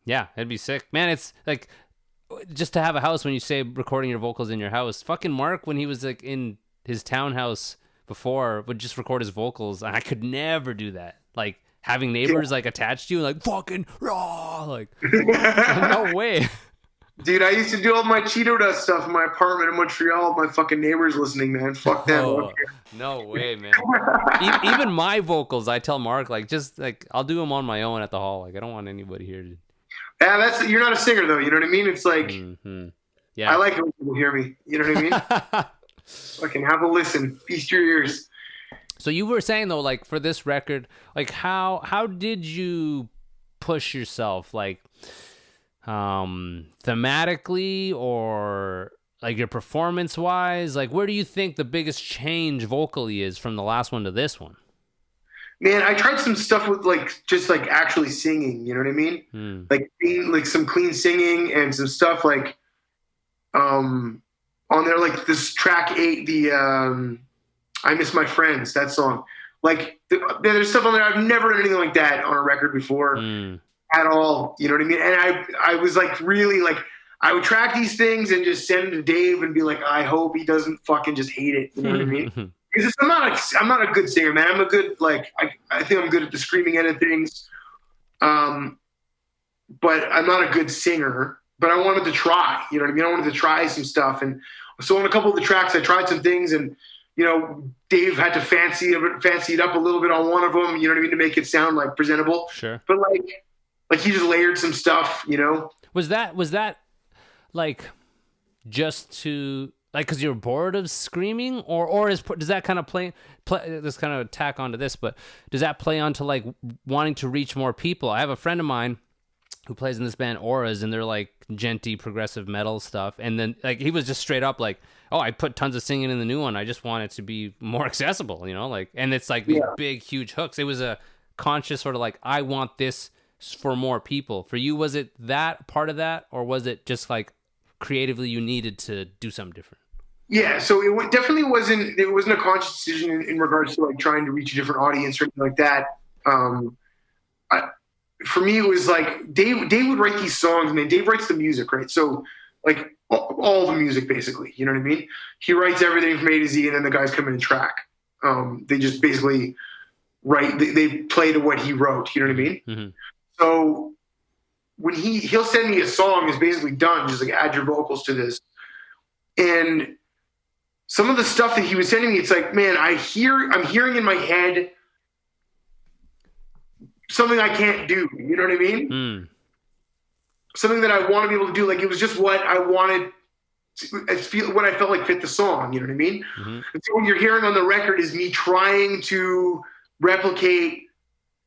yeah, it'd be sick. Man, it's like, just to have a house, when you say recording your vocals in your house, fucking Mark, when he was like in his townhouse before, would just record his vocals, and I could never do that. Like, having neighbors like attached to you, like, fucking raw, like, no way. Dude, I used to do all my Cheeto Dust stuff in my apartment in Montreal. My fucking neighbors listening, man. Fuck them. Oh, no way, man. Even my vocals, I tell Mark, like, just like, I'll do them on my own at the hall. Like, I don't want anybody here to. Yeah, you're not a singer though. You know what I mean? It's like, yeah, I like it when people hear me. You know what I mean? Fucking have a listen. Feast your ears. So you were saying though, like, for this record, like, how did you push yourself, like, thematically, or like your performance wise? Like, where do you think the biggest change vocally is from the last one to this one? Man, I tried some stuff with like just like actually singing. You know what I mean? Like some clean singing and some stuff like on there, like this track 8, the I Miss My Friends, that song. Like there's stuff on there I've never done anything like that on a record before at all. You know what I mean? And I was like really like I would track these things and just send them to Dave and be like, I hope he doesn't fucking just hate it. You know what I mean? Because I'm not a good singer, man. I'm a good I think I'm good at the screaming end of things, but I'm not a good singer. But I wanted to try. You know what I mean? I wanted to try some stuff, and so on a couple of the tracks, I tried some things, and you know, Dave had to fancy it up a little bit on one of them. You know what I mean, to make it sound like presentable. Sure. But like he just layered some stuff. You know. Was that like just to like because you're bored of screaming, or does that kind of play this kind of tack onto this? But does that play onto like wanting to reach more people? I have a friend of mine who plays in this band Auras, and they're like genty progressive metal stuff. And then like he was just straight up like, oh, I put tons of singing in the new one. I just want it to be more accessible, you know, like, and it's like these big, huge hooks. It was a conscious sort of like, I want this for more people. For you, was it that part of that, or was it just like creatively you needed to do something different? Yeah, so it definitely wasn't. It wasn't a conscious decision in regards to like trying to reach a different audience or anything like that. For me, it was like Dave would write these songs, man. Dave writes the music, right? So like all the music, basically. You know what I mean? He writes everything from A to Z, and then the guys come in and track. They just basically write. They play to what he wrote. You know what I mean? Mm-hmm. So when he'll send me a song is basically done, just like add your vocals to this, and some of the stuff that he was sending me, it's like, man, I'm hearing in my head something I can't do. You know what I mean? Something that I want to be able to do. Like it was just what I wanted, what I felt like fit the song. You know what I mean? Mm-hmm. And so what you're hearing on the record is me trying to replicate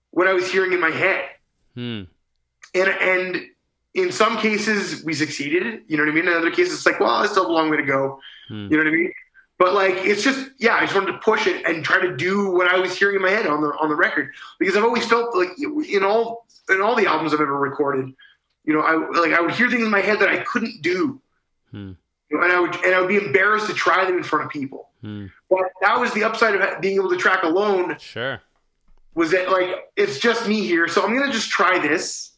what I was hearing in my head. And in some cases we succeeded. You know what I mean? In other cases it's like, well, it's still a long way to go. You know what I mean? But like, it's just, I just wanted to push it and try to do what I was hearing in my head on the record, because I've always felt like in all the albums I've ever recorded, you know, I would hear things in my head that I couldn't do, you know, and I would be embarrassed to try them in front of people. But that was the upside of being able to track alone. Sure. Was that like, it's just me here, so I'm gonna just try this,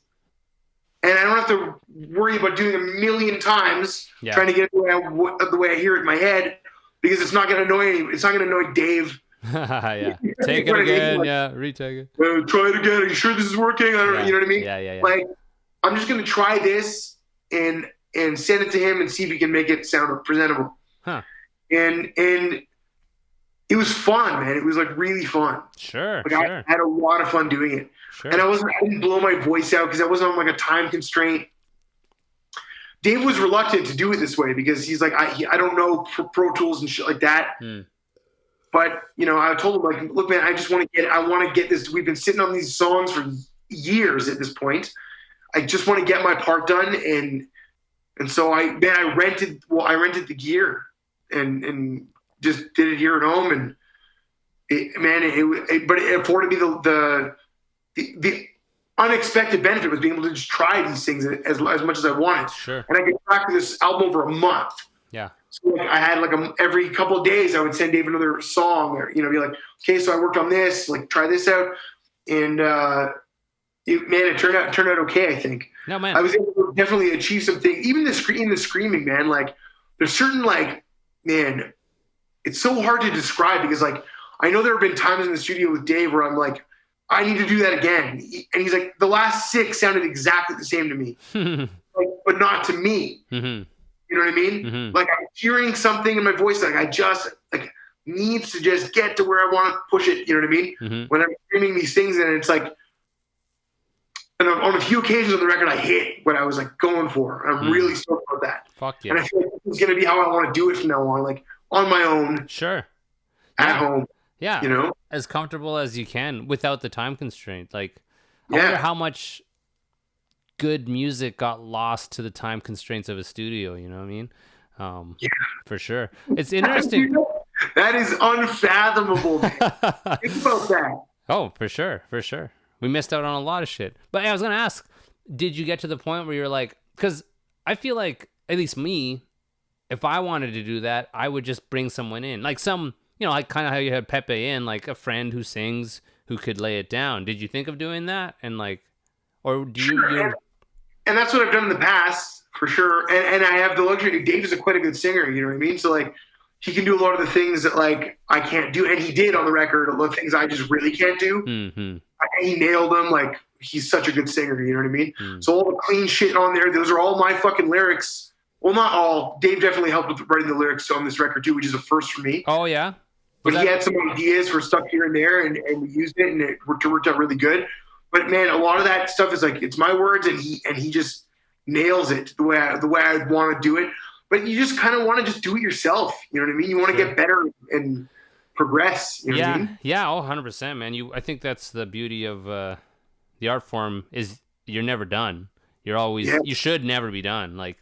and I don't have to worry about doing a million times trying to get it the way I hear it in my head. Because it's not going to annoy anyone. It's not going to annoy Dave. Take it again. Like, retake it. Try it again. Are you sure this is working? I don't know. You know what I mean? Yeah. Like, I'm just going to try this and send it to him and see if he can make it sound presentable. Huh. And it was fun, man. It was like really fun. Sure. Like, I had a lot of fun doing it. Sure. And I didn't blow my voice out because I wasn't on like a time constraint. Dave was reluctant to do it this way because he's like, I don't know Pro Tools and shit like that. But, you know, I told him, like, look, man, I want to get this. We've been sitting on these songs for years at this point. I just want to get my part done. And so I rented the gear and just did it here at home. And but it afforded me the unexpected benefit was being able to just try these things as much as I wanted. Sure. And I could track this album over a month. Yeah. So like, I had like every couple of days I would send Dave another song, or, you know, be like, okay, so I worked on this, like try this out. And it turned out okay, I think. No, man. I was able to definitely achieve something. Even the screaming, man, like there's certain like, man, it's so hard to describe because like, I know there have been times in the studio with Dave where I'm like, I need to do that again. And he's like, the last 6 sounded exactly the same to me, like, but not to me. You know what I mean? Like I'm hearing something in my voice, like I just like needs to just get to where I want to push it. You know what I mean? When I'm screaming these things, and it's like, and on a few occasions on the record, I hit what I was like going for. I'm really stoked about that. Fuck yeah. And I feel like this is going to be how I want to do it from now on, like on my own. Sure. At home. Yeah. You know? As comfortable as you can without the time constraint. Like, I wonder how much good music got lost to the time constraints of a studio, you know what I mean? For sure. It's interesting. That is unfathomable. Man. Think about that. Oh, for sure. We missed out on a lot of shit. But I was going to ask, did you get to the point where you're like, because I feel like, at least me, if I wanted to do that, I would just bring someone in. Like some, like kind of how you had Pepe in, like a friend who sings, who could lay it down. Did you think of doing that? And like, or do you... And that's what I've done in the past, for sure. And I have the luxury. Dave is quite a good singer, you know what I mean? So like, he can do a lot of the things that like I can't do, and he did on the record. A lot of things I just really can't do. Mm-hmm. He nailed them. Like he's such a good singer, you know what I mean? So all the clean shit on there, those are all my fucking lyrics. Well, not all. Dave definitely helped with writing the lyrics on this record too, which is a first for me. Oh yeah, but he had some ideas for stuff here and there, and we used it, and it worked out really good. But man, a lot of that stuff is like it's my words, and he just nails it the way I want to do it. But you just kind of want to just do it yourself. You know what I mean? You want to get better and progress. You know what I mean? Yeah. Oh, 100%, man. I think that's the beauty of the art form is you're never done. You're always, you should never be done. Like,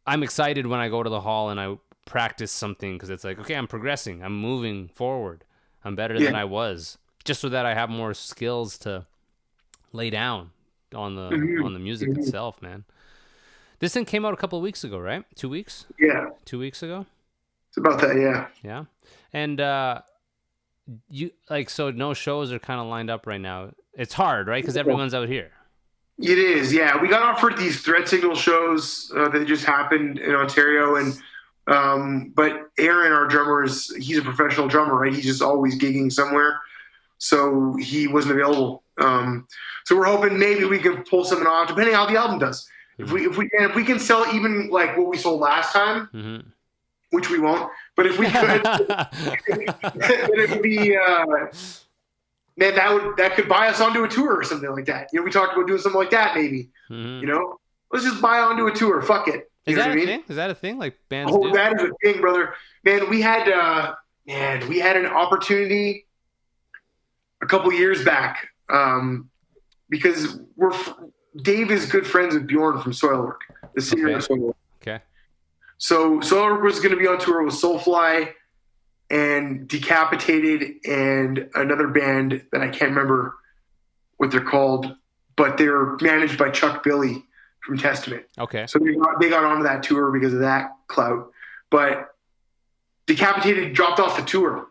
I'm excited when I go to the hall and I practice something because it's like, okay, I'm progressing. I'm moving forward. I'm better than I was. Just so that I have more skills to lay down on the music itself, man. This thing came out a couple of weeks ago, right? 2 weeks? Yeah. 2 weeks ago? It's about that, yeah. Yeah. And you like, so no shows are kind of lined up right now. It's hard, right? Because everyone's out here. It is, yeah. We got offered these Threat Signal shows that just happened in Ontario, and but Aaron, our drummer, he's a professional drummer, right? He's just always gigging somewhere, so he wasn't available. So we're hoping maybe we can pull something off, depending on how the album does. Mm-hmm. If we can sell even like what we sold last time, mm-hmm. which we won't, but if we could, then it would be. Man, that could buy us onto a tour or something like that. We talked about doing something like that, maybe. Mm-hmm. Let's just buy onto a tour. Fuck it. Is that a thing? Is that a thing? Like bands do? That is a thing, brother. Man, we had an opportunity a couple years back because Dave is good friends with Bjorn from Soilwork, the singer of Soilwork. Okay. So Soilwork was going to be on tour with Soulfly and Decapitated and another band that I can't remember what they're called, but they're managed by Chuck Billy from Testament. Okay. So they got onto that tour because of that clout. But Decapitated dropped off the tour,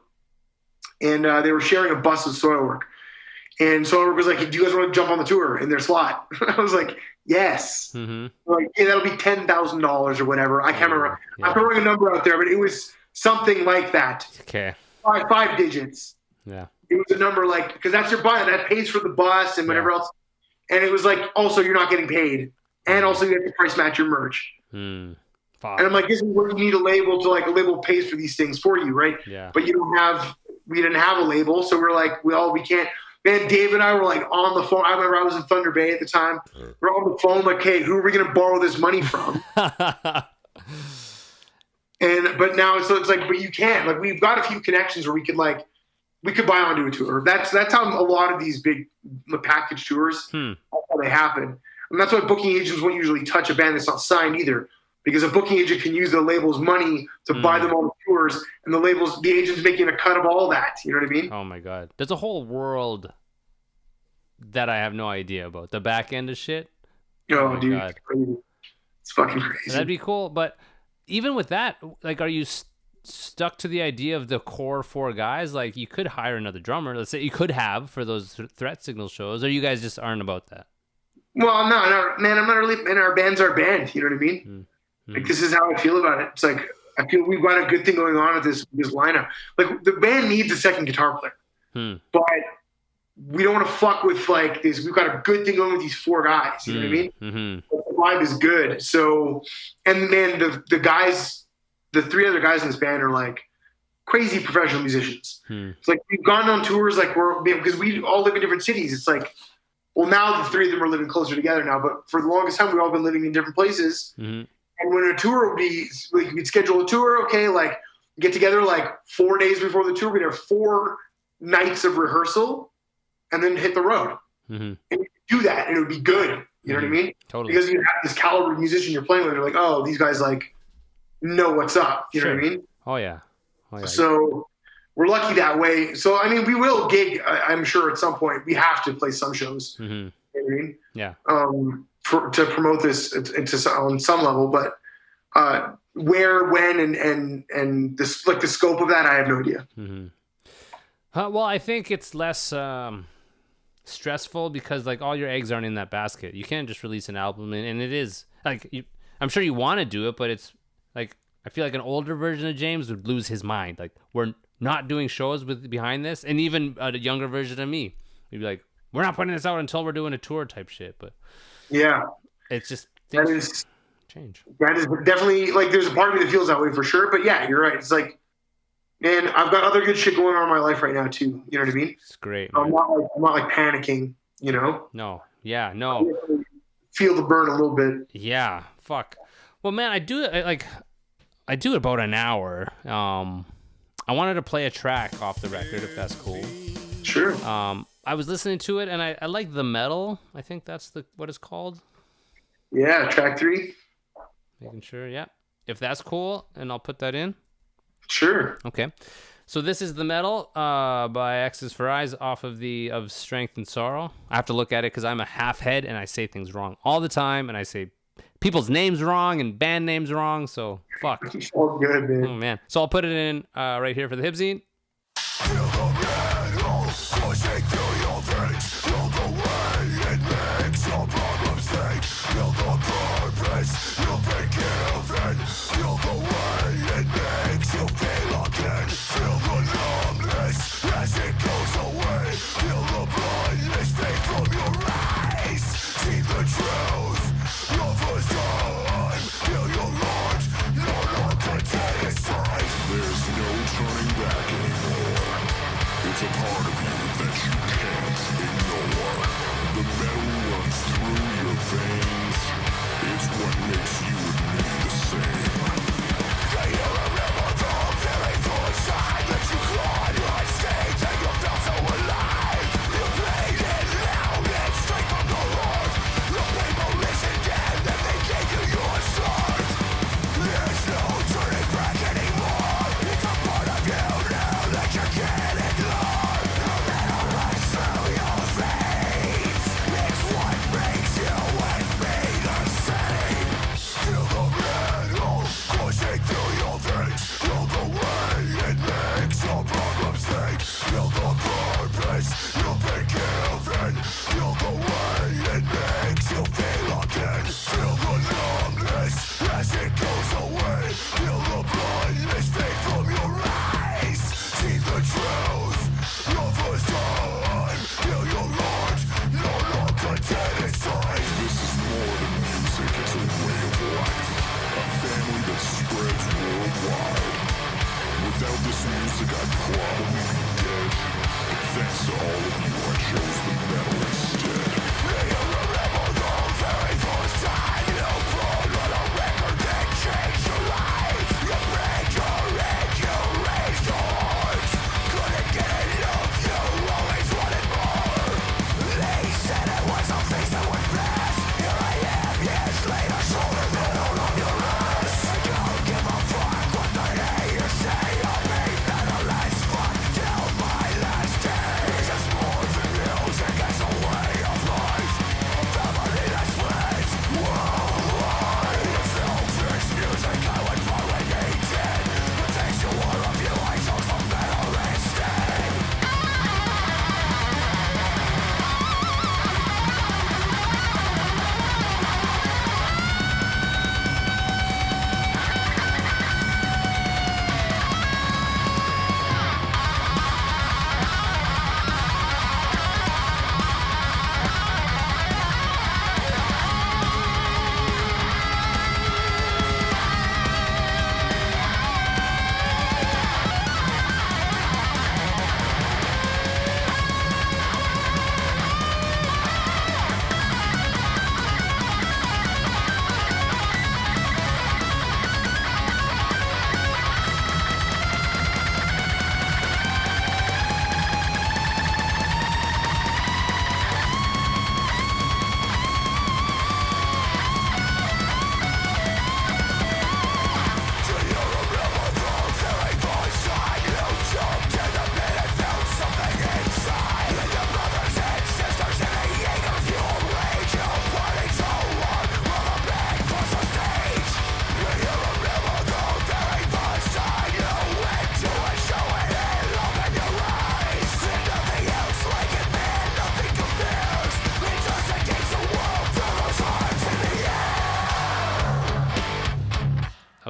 and they were sharing a bus with Soilwork. And Soilwork was like, "Do you guys want to jump on the tour in their slot?" I was like, "Yes." Mm-hmm. Like, yeah, that'll be $10,000 or whatever. I can't remember. Yeah. I'm throwing a number out there, but it was something like that. Okay. Five digits. Yeah. It was a number like, because that's your buy, that pays for the bus and whatever else. And it was like, also, you're not getting paid. And also, you have to price match your merch. And I'm like, this is where you need a label to, like, a label pays for these things for you, right? Yeah. But we didn't have a label. So we're like, we can't. Man, Dave and I were like on the phone. I remember I was in Thunder Bay at the time. We're on the phone like, hey, who are we going to borrow this money from? But now it's like, but you can't. Like, we've got a few connections where we could buy onto a tour. That's how a lot of these big package tours, that's how they happen. And that's why booking agents won't usually touch a band that's not signed either, because a booking agent can use the label's money to buy them on the tours, and the agent's making a cut of all that. You know what I mean? Oh my God. There's a whole world that I have no idea about. The back end of shit. Oh dude, God. It's fucking crazy. That'd be cool, but even with that, like, are you stuck to the idea of the core 4 guys? Like, you could hire another drummer. Let's say you could have for those Threat Signal shows, or you guys just aren't about that? Well, no, man, I'm not really. And our band's our band. You know what I mean? Mm-hmm. Like, this is how I feel about it. It's like I feel we've got a good thing going on with this lineup. Like, the band needs a second guitar player, but we don't want to fuck with like this. We've got a good thing going with these 4 guys. You know what I mean? Mm-hmm. The vibe is good. So, and man, the guys, the 3 other guys in this band are like crazy professional musicians. It's like we've gone on tours like because we all live in different cities. It's like, well, now the 3 of them are living closer together now, but for the longest time we've all been living in different places. Mm-hmm. And when a tour would be, like, we'd schedule a tour, okay, like get together like 4 days before the tour. We'd have 4 nights of rehearsal, and then hit the road. Mm-hmm. And you do that, and it would be good. You know what I mean? Totally. Because you have this caliber of musician you're playing with. You're like, oh, these guys, like, know what's up. You know what I mean? Oh yeah. So we're lucky that way. So I mean, we will gig. I'm sure at some point we have to play some shows. Mm-hmm. You know what I mean? Yeah. To promote this on some level, but where, when, and this, like the scope of that, I have no idea. Mm-hmm. Well, I think it's less stressful because like all your eggs aren't in that basket. You can't just release an album, and it is like I'm sure you want to do it, but it's like I feel like an older version of James would lose his mind. Like we're not doing shows behind this, and even a younger version of me, you'd be like, we're not putting this out until we're doing a tour type shit. But yeah, it's just that is change. That is definitely like there's a part of me that feels that way for sure. But yeah, you're right. It's like, man, I've got other good shit going on in my life right now too. You know what I mean? It's great. I'm not like panicking. You know? No. Yeah. No. Feel the burn a little bit. Yeah. Fuck. Well, man, I do it about an hour. I wanted to play a track off the record if that's cool. Sure. I was listening to it and I like the metal. I think that's what it's called. Yeah, track 3. Making sure, yeah. If that's cool, and I'll put that in. Sure. Okay. So this is the metal by Exes for Eyes off of of Strength and Sorrow. I have to look at it because I'm a half head and I say things wrong all the time, and I say people's names wrong and band names wrong. So fuck. All good, man. Oh man. So I'll put it in right here for the Hibzine.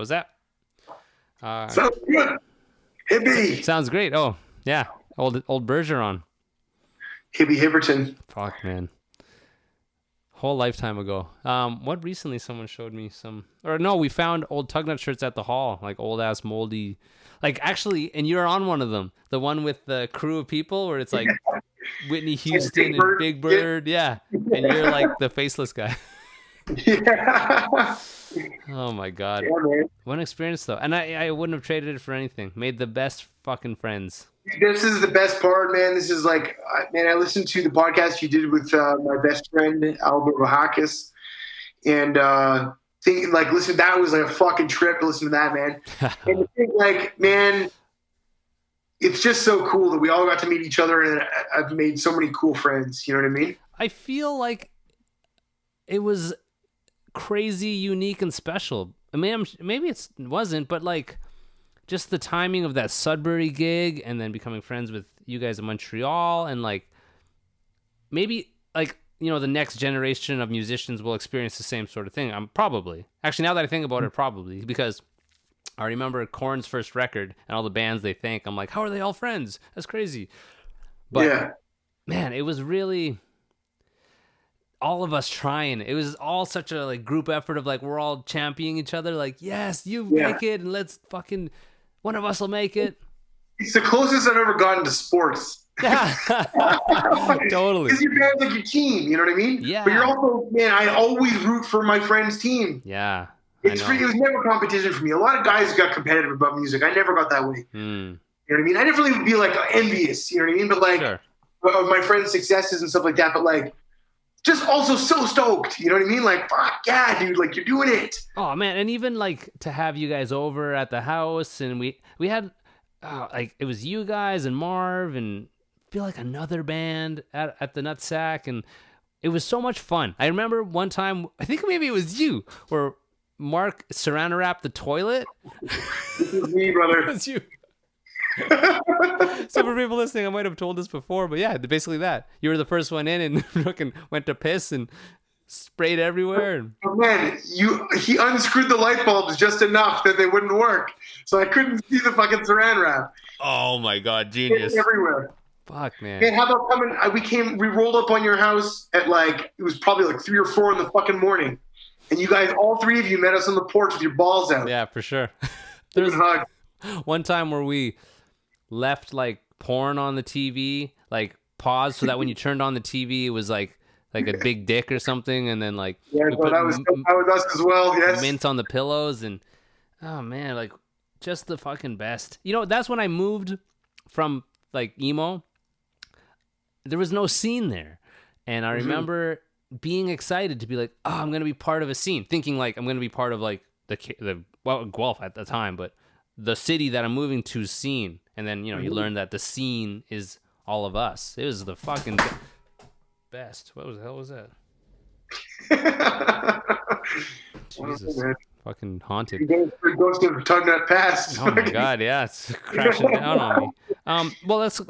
was that? Sounds good. Hippie. Sounds great. Oh, yeah. Old Bergeron. Hippie Hipperton. Fuck, man. Whole lifetime ago. What recently someone showed me we found old Tugnut shirts at the hall, like old ass moldy, like actually, and you're on one of them, the one with the crew of people where it's like Whitney Houston and Big Bird, yeah, and you're like the faceless guy. Yeah. Oh my god, Yeah, man. what an experience though, and I wouldn't have traded it for anything. Made the best fucking friends. This is the best part, man. This is like, man, I listened to the podcast you did with my best friend, Albert Rahakis. And listen, that was like a fucking trip to listen to that, man. And I think, like, man, it's just so cool that we all got to meet each other, and I've made so many cool friends. You know what I mean? I feel like it was crazy, unique, and special. I mean, maybe it wasn't, but like, just the timing of that Sudbury gig and then becoming friends with you guys in Montreal, and like maybe like, you know, the next generation of musicians will experience the same sort of thing. I'm probably, actually, now that I think about it, probably, because I remember Korn's first record and all the bands they thank. I'm like, how are they all friends? That's crazy. But yeah. Man, it was really all of us trying. It was all such a like group effort of like, we're all championing each other. Like, yes, you make it, and let's fucking, one of us will make it. It's the closest I've ever gotten to sports. Totally. Because your band's like your team, you know what I mean? Yeah. But you're also, man, I always root for my friend's team. Yeah. It was never competition for me. A lot of guys got competitive about music. I never got that way. You know what I mean? I never really would be like envious, you know what I mean? But like, of my friends' successes and stuff like that. But like, just also so stoked, you know what I mean? Like, fuck yeah, dude, like you're doing it. Oh man, and even like to have you guys over at the house, and we had like it was you guys and Marv and I feel like another band at the Nutsack, and it was so much fun. I remember one time, I think maybe it was you, where Mark Saran wrapped the toilet. This is me, brother. It was you. So for people listening, I might have told this before, but yeah, basically that. You were the first one in and fucking went to piss and sprayed everywhere. Oh, man, he unscrewed the light bulbs just enough that they wouldn't work, so I couldn't see the fucking saran wrap. Oh my god, genius! Everywhere. Fuck, man. Man, how about coming? We rolled up on your house at like, it was probably like 3 or 4 in the fucking morning, and you guys, all 3 of you, met us on the porch with your balls out. Yeah, for sure. There's hug. One time where we left like porn on the TV, like paused so that when you turned on the TV, it was like a big dick or something, and then like that was us as well. Yes, mint on the pillows, and oh man, like just the fucking best. You know, that's when I moved from like emo. There was no scene there, and I remember being excited to be like, oh, I'm gonna be part of a scene, thinking like I'm gonna be part of like the Guelph at the time, but the city that I'm moving to scene. And then, you know, you learn that the scene is all of us. It was the fucking best. What the hell was that? Jesus. Fucking haunted. Ghost of Tugnut Pass. Oh my god, yeah, it's crashing down on me. Well, let's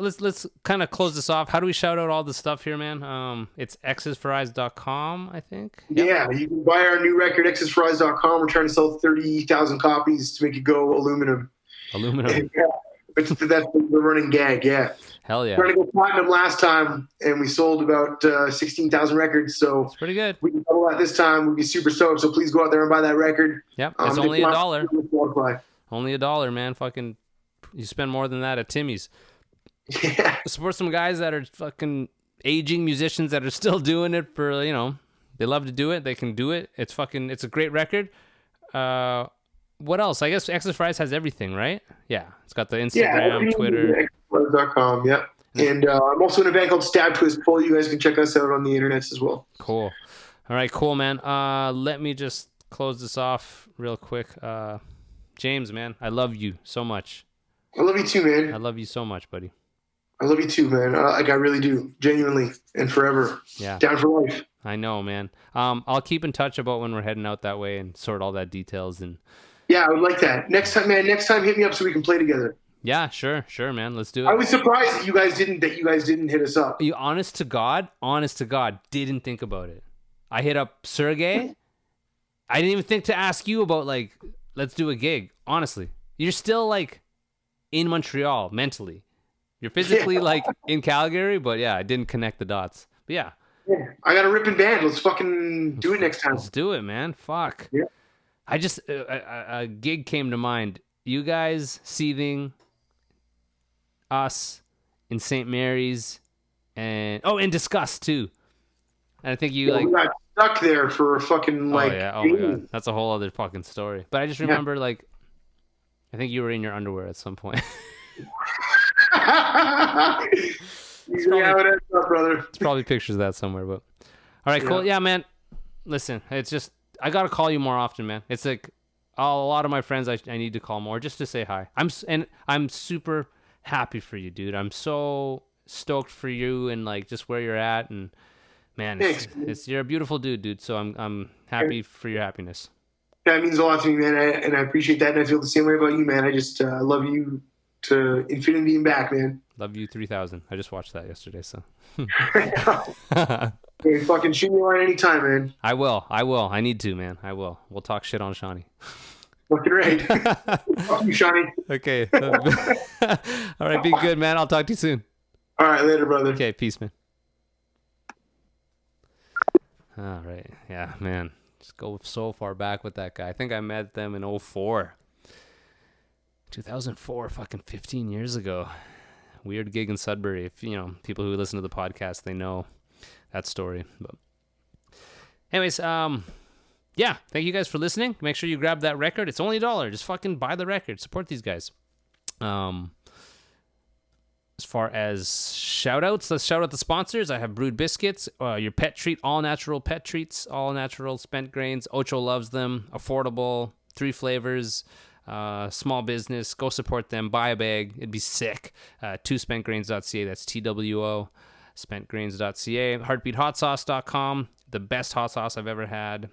kind of close this off. How do we shout out all the stuff here, man? It's exesforeyes.com, I think. Yeah, you can buy our new record, exesforeyes.com. We're trying to sell 30,000 copies to make it go aluminum. Aluminum. Yeah, that's the running gag. Yeah. Hell yeah. We were trying to go platinum last time, and we sold about 16,000 records. So it's pretty good. We can double that this time. We'd be super stoked. So please go out there and buy that record. Yep, it's only $1. Only $1, man. Fucking, you spend more than that at Timmy's. Yeah. Support some guys that are fucking aging musicians that are still doing it for, you know, they love to do it. They can do it. It's a great record. What else? I guess Exes for Eyes has everything, right? Yeah. It's got the Instagram, Twitter. Exesforeyes.com, yeah. And I'm also in a band called Stab Twist Pull. You guys can check us out on the internet as well. Cool. All right, cool, man. Let me just close this off real quick. James, man, I love you so much. I love you too, man. I love you so much, buddy. I love you too, man. Like I really do. Genuinely and forever. Yeah. Down for life. I know, man. I'll keep in touch about when we're heading out that way and sort all that details. And yeah, I would like that. Next time, man. Next time, hit me up so we can play together. Yeah, sure, man. Let's do it. I was surprised that you guys didn't hit us up. You honest to God, didn't think about it. I hit up Sergey. I didn't even think to ask you about like let's do a gig. Honestly, you're still like in Montreal mentally. You're physically like in Calgary, but yeah, I didn't connect the dots. But yeah. Yeah, I got a ripping band. Let's fucking do it next time. Let's do it, man. Fuck. Yeah. I just a gig came to mind. You guys, Seething, us in St. Mary's, and Disgust too. And I think you we got stuck there for a fucking like. Oh my god, that's a whole other fucking story. But I just remember like, I think you were in your underwear at some point. It's probably pictures of that somewhere, but all right, cool. Yeah, man. Listen, it's just I gotta call you more often, man. It's like a lot of my friends I need to call more just to say hi. I'm super happy for you, dude. I'm so stoked for you and like just where you're at, and man, it's you're a beautiful dude. So I'm happy for your happiness. That means a lot to me, man, and I appreciate that, and I feel the same way about you, man. I just love you to infinity and back, man. Love you 3000. I just watched that yesterday, so. Hey, fucking shoot me on any time, man. I will. I need to, man. I will. We'll talk shit on Shawnee. Fucking right. Fuck you, Shawnee. Okay. All right, be good, man. I'll talk to you soon. All right, later, brother. Okay, peace, man. All right. Yeah, man. Just go so far back with that guy. I think I met them in 2004. 2004, fucking 15 years ago. Weird gig in Sudbury. If people who listen to the podcast, they know that story. But anyways, yeah, thank you guys for listening. Make sure you grab that record. It's only $1. Just fucking buy the record. Support these guys. As far as shout outs, let's shout out the sponsors. I have Brewed Biscuits, your pet treat, all natural pet treats, all natural spent grains. Ocho loves them. Affordable, 3 flavors. Small business, go support them, buy a bag, it'd be sick. 2spentgrains.ca, that's TWO, spentgrains.ca. Heartbeathotsauce.com, the best hot sauce I've ever had.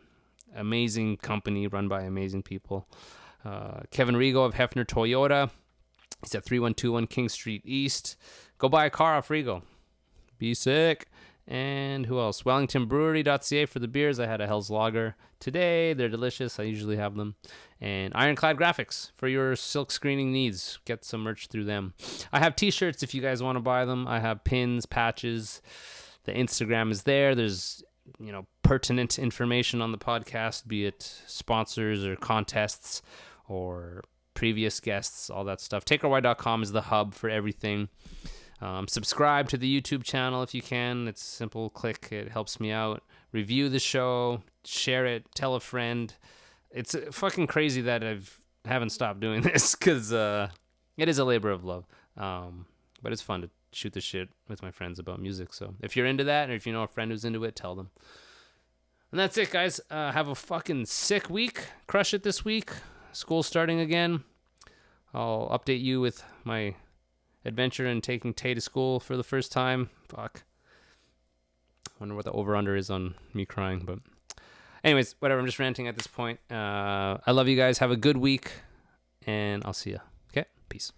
Amazing company run by amazing people. Kevin Rigo of Hefner Toyota, he's at 3121 King Street East. Go buy a car off Rigo, be sick. And who else? WellingtonBrewery.ca for the beers. I had a Hell's Lager today. They're delicious. I usually have them. And Ironclad Graphics for your silk screening needs. Get some merch through them. I have t-shirts if you guys want to buy them. I have pins, patches. The Instagram is there. There's, pertinent information on the podcast, be it sponsors or contests or previous guests, all that stuff. TakeOurWide.com is the hub for everything. Subscribe to the YouTube channel if you can. It's a simple click. It helps me out. Review the show. Share it. Tell a friend. It's fucking crazy that I haven't stopped doing this because it is a labor of love. But it's fun to shoot the shit with my friends about music. So if you're into that or if you know a friend who's into it, tell them. And that's it, guys. Have a fucking sick week. Crush it this week. School's starting again. I'll update you with my adventure in taking Tay to school for the first time. Fuck. Wonder what the over-under is on me crying, but anyways, whatever. I'm just ranting at this point. I love you guys. Have a good week, and I'll see ya. Okay? Peace.